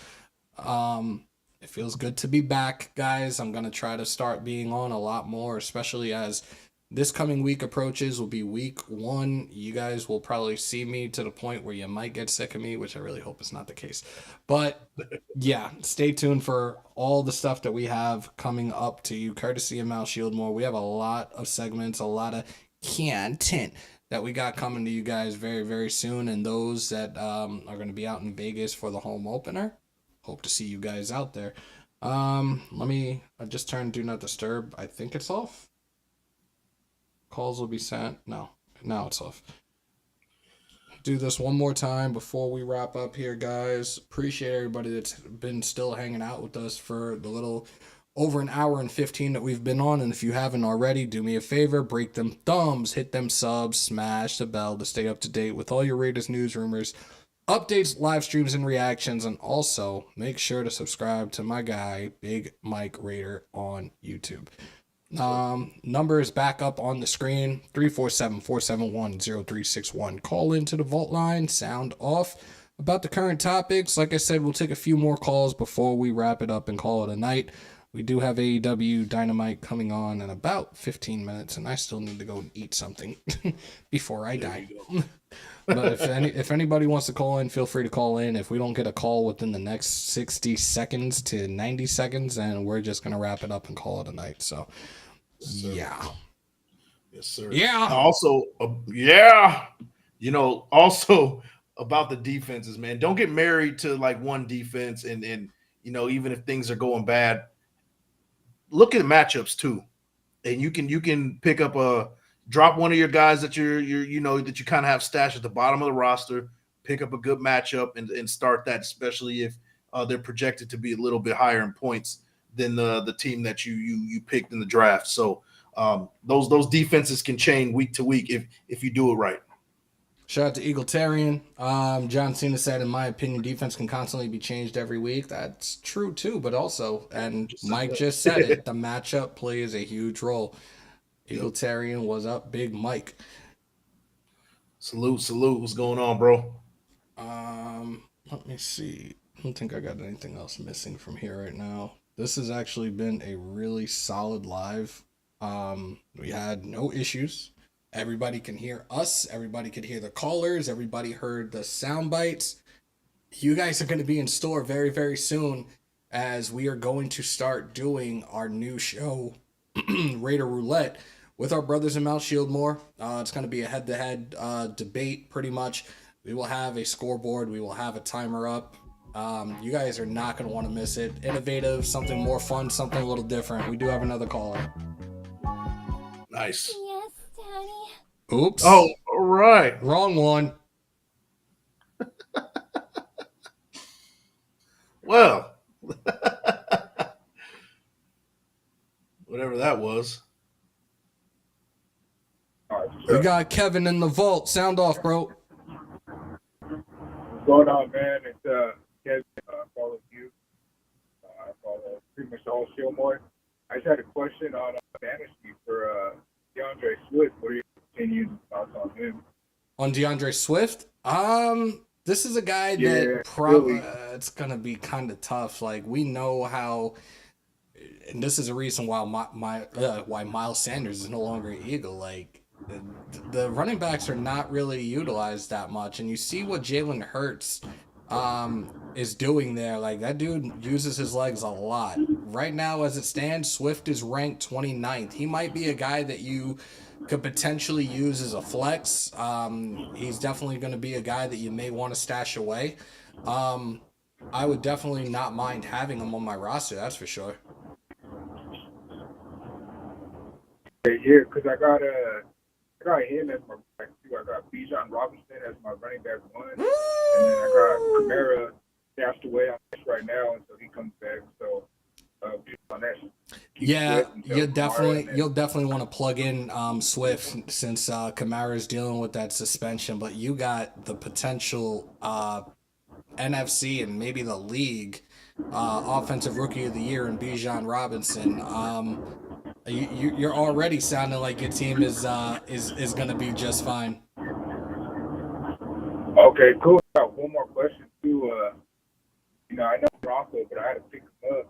It feels good to be back, guys. I'm going to try to start being on a lot more, especially as this coming week approaches. Will be week 1. You guys will probably see me to the point where you might get sick of me, which I really hope is not the case. But yeah, stay tuned for all the stuff that we have coming up to you, courtesy of Mal Shieldmore. We have a lot of segments, a lot of content that we got coming to you guys very soon. And those that are going to be out in Vegas for the home opener, hope to see you guys out there. I just turned Do Not Disturb. I think it's off. Calls will be sent. No, now it's off. do this one more time before we wrap up here, guys. Appreciate everybody that's been still hanging out with us for the little over an hour and 15 that we've been on. And if you haven't already, do me a favor, break them thumbs, hit them subs, smash the bell to stay up to date with all your Raiders news, rumors, updates, live streams, and reactions. And also make sure to subscribe to my guy, Big Mike Raider, on YouTube. Number is back up on the screen, 347-471-0361. Call into the vault line, sound off about the current topics. Like I said, we'll take a few more calls before we wrap it up and call it a night. We do have AEW Dynamite coming on in about 15 minutes, and I still need to go and eat something before I die. But if anybody wants to call in, feel free to call in. If we don't get a call within the next 60 seconds to 90 seconds, then we're just going to wrap it up and call it a night. So, yeah. Yes, sir. Yeah. Also, yeah. You know, also about the defenses, man. Don't get married to like one defense and you know, even if things are going bad, look at matchups too. And you can pick up drop one of your guys that you know that you kind of have stashed at the bottom of the roster, pick up a good matchup and start that, especially if they're projected to be a little bit higher in points than the team that you picked in the draft. So those defenses can change week to week if you do it right. Shout out to Egalitarian. John Cena said, in my opinion, defense can constantly be changed every week. That's true too, but also, and Mike just said it, the matchup plays a huge role. Egalitarian was up, Big Mike. Salute. What's going on, bro? Let me see. I don't think I got anything else missing from here right now. This has actually been a really solid live. We had no issues. Everybody can hear us. Everybody could hear the callers. Everybody heard the sound bites. You guys are going to be in store very, very soon as we are going to start doing our new show, Raider Roulette, with our brothers in Mount Shieldmore. It's going to be a head-to-head debate, pretty much. We will have a scoreboard. We will have a timer up. You guys are not going to want to miss it. Innovative, something more fun, something a little different. We do have another caller. Nice. Yes, Daddy. Oops. Oh, all right. Wrong one. Well, whatever that was. We got Kevin in the vault. Sound off, bro. What's going on, man? It's Kevin. I follow you. I follow pretty much the whole Shieldmore. I just had a question on Fantasy for DeAndre Swift. What are your opinions thoughts on him? On DeAndre Swift? This is a guy Yeah, that probably really. it's gonna be kind of tough. Like, we know how, and this is a reason why why Miles Sanders is no longer an Eagle. Like, the running backs are not really utilized that much, and you see what Jalen Hurts is doing there. Like, that dude uses his legs a lot. Right now, as it stands, Swift is ranked 29th. He might be a guy that you could potentially use as a flex. He's definitely going to be a guy that you may want to stash away. I would definitely not mind having him on my roster, that's for sure. Yeah, because I got him as my back two. I got Bijan Robinson as my running back one, and then I got Kamara stashed away on this right now until he comes back. So on that. Yeah, you'll definitely want to plug in Swift since Kamara is dealing with that suspension. But you got the potential NFC and maybe the league offensive rookie of the year in Bijan Robinson. You're already sounding like your team is going to be just fine. Okay, cool. I got one more question too. I know Bronco, but I had to pick him up.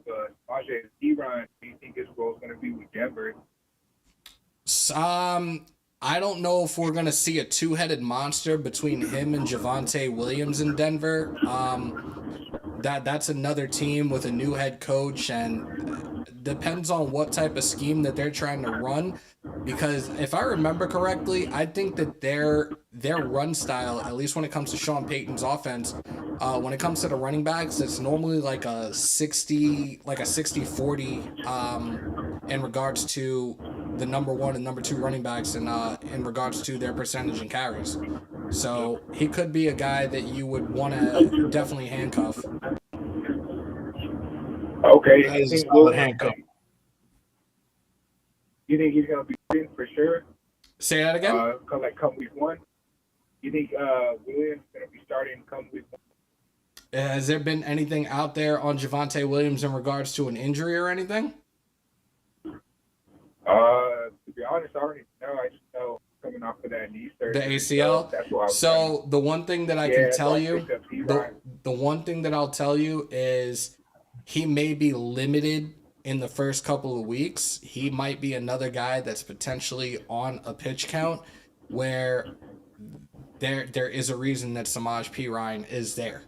Majay Eron, do you think his role is going to be with Denver? I don't know if we're going to see a two-headed monster between him and Javonte Williams in Denver. That's another team with a new head coach, and depends on what type of scheme that they're trying to run. because if I remember correctly, I think that their run style, at least when it comes to Sean Payton's offense, when it comes to the running backs, it's normally like a 60-40 in regards to the number one and number two running backs and in regards to their percentage in carries. So he could be a guy that you would want to definitely handcuff. Okay, That you is a think solid handcuff. You think he's gonna be in for sure? Say that again. Come week 1. You think Williams gonna be starting come week 1? Has there been anything out there on Javonte Williams in regards to an injury or anything? To be honest, I already know. I just know coming off of that knee surgery. The ACL. That's why. So the one thing that I can tell you, the the one thing that I'll tell you is he may be limited in the first couple of weeks. He might be another guy that's potentially on a pitch count where there is a reason that Samaj P. Ryan is there.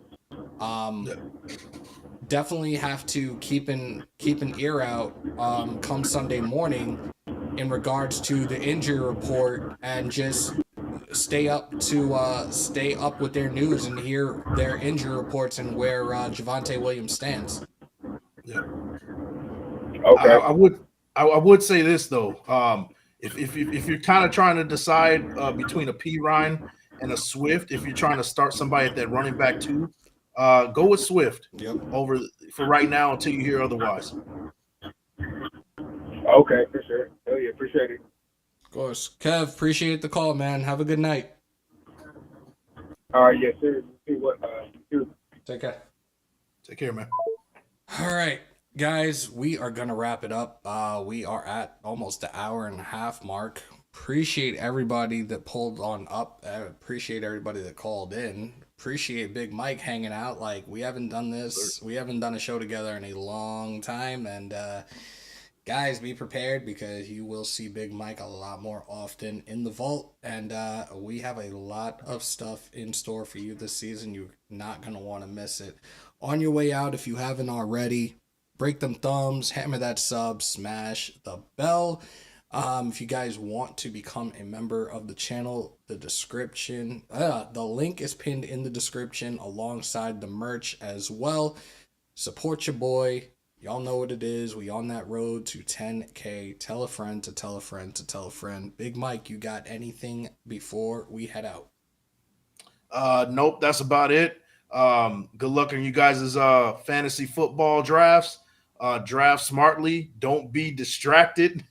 Definitely have to keep an ear out come Sunday morning in regards to the injury report, and just stay up with their news and hear their injury reports and where Javonte Williams stands. Yeah. Okay. I would say this though. If you're kind of trying to decide between a P. Ryan and a Swift, if you're trying to start somebody at that running back too, go with Swift. Yep. Over for right now until you hear otherwise. Okay, for sure. Oh yeah, appreciate it. Of course. Kev, appreciate the call, man. Have a good night. All right, yes, sir. See what do. Take care. Take care, man. All right, guys, we are going to wrap it up. We are at almost the hour and a half mark. Appreciate everybody that pulled on up. Appreciate everybody that called in. Appreciate Big Mike hanging out. Like, we haven't done this. We haven't done a show together in a long time. And, guys, be prepared because you will see Big Mike a lot more often in the vault. And we have a lot of stuff in store for you this season. You're not going to want to miss it. On your way out, if you haven't already, break them thumbs, hammer that sub, smash the bell. If you guys want to become a member of the channel, the link is pinned in the description alongside the merch as well. Support your boy. Y'all know what it is. We on that road to 10K. Tell a friend to tell a friend to tell a friend. Big Mike, you got anything before we head out? Nope, that's about it. Good luck on you guys' fantasy football drafts. Draft smartly. Don't be distracted.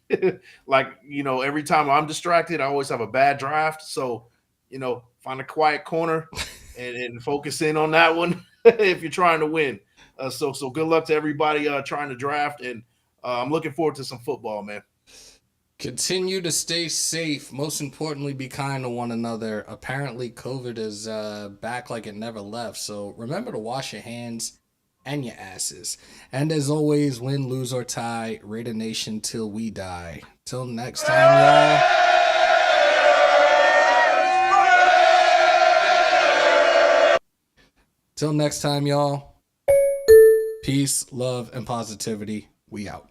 Like, every time I'm distracted, I always have a bad draft. So, find a quiet corner and focus in on that one if you're trying to win. So good luck to everybody trying to draft, and I'm looking forward to some football, man. Continue to stay safe. Most importantly, be kind to one another. Apparently, COVID is back like it never left. So remember to wash your hands and your asses. And as always, win, lose, or tie, Raider Nation till we die. Till next time, y'all. Till next time, y'all. Peace, love, and positivity. We out.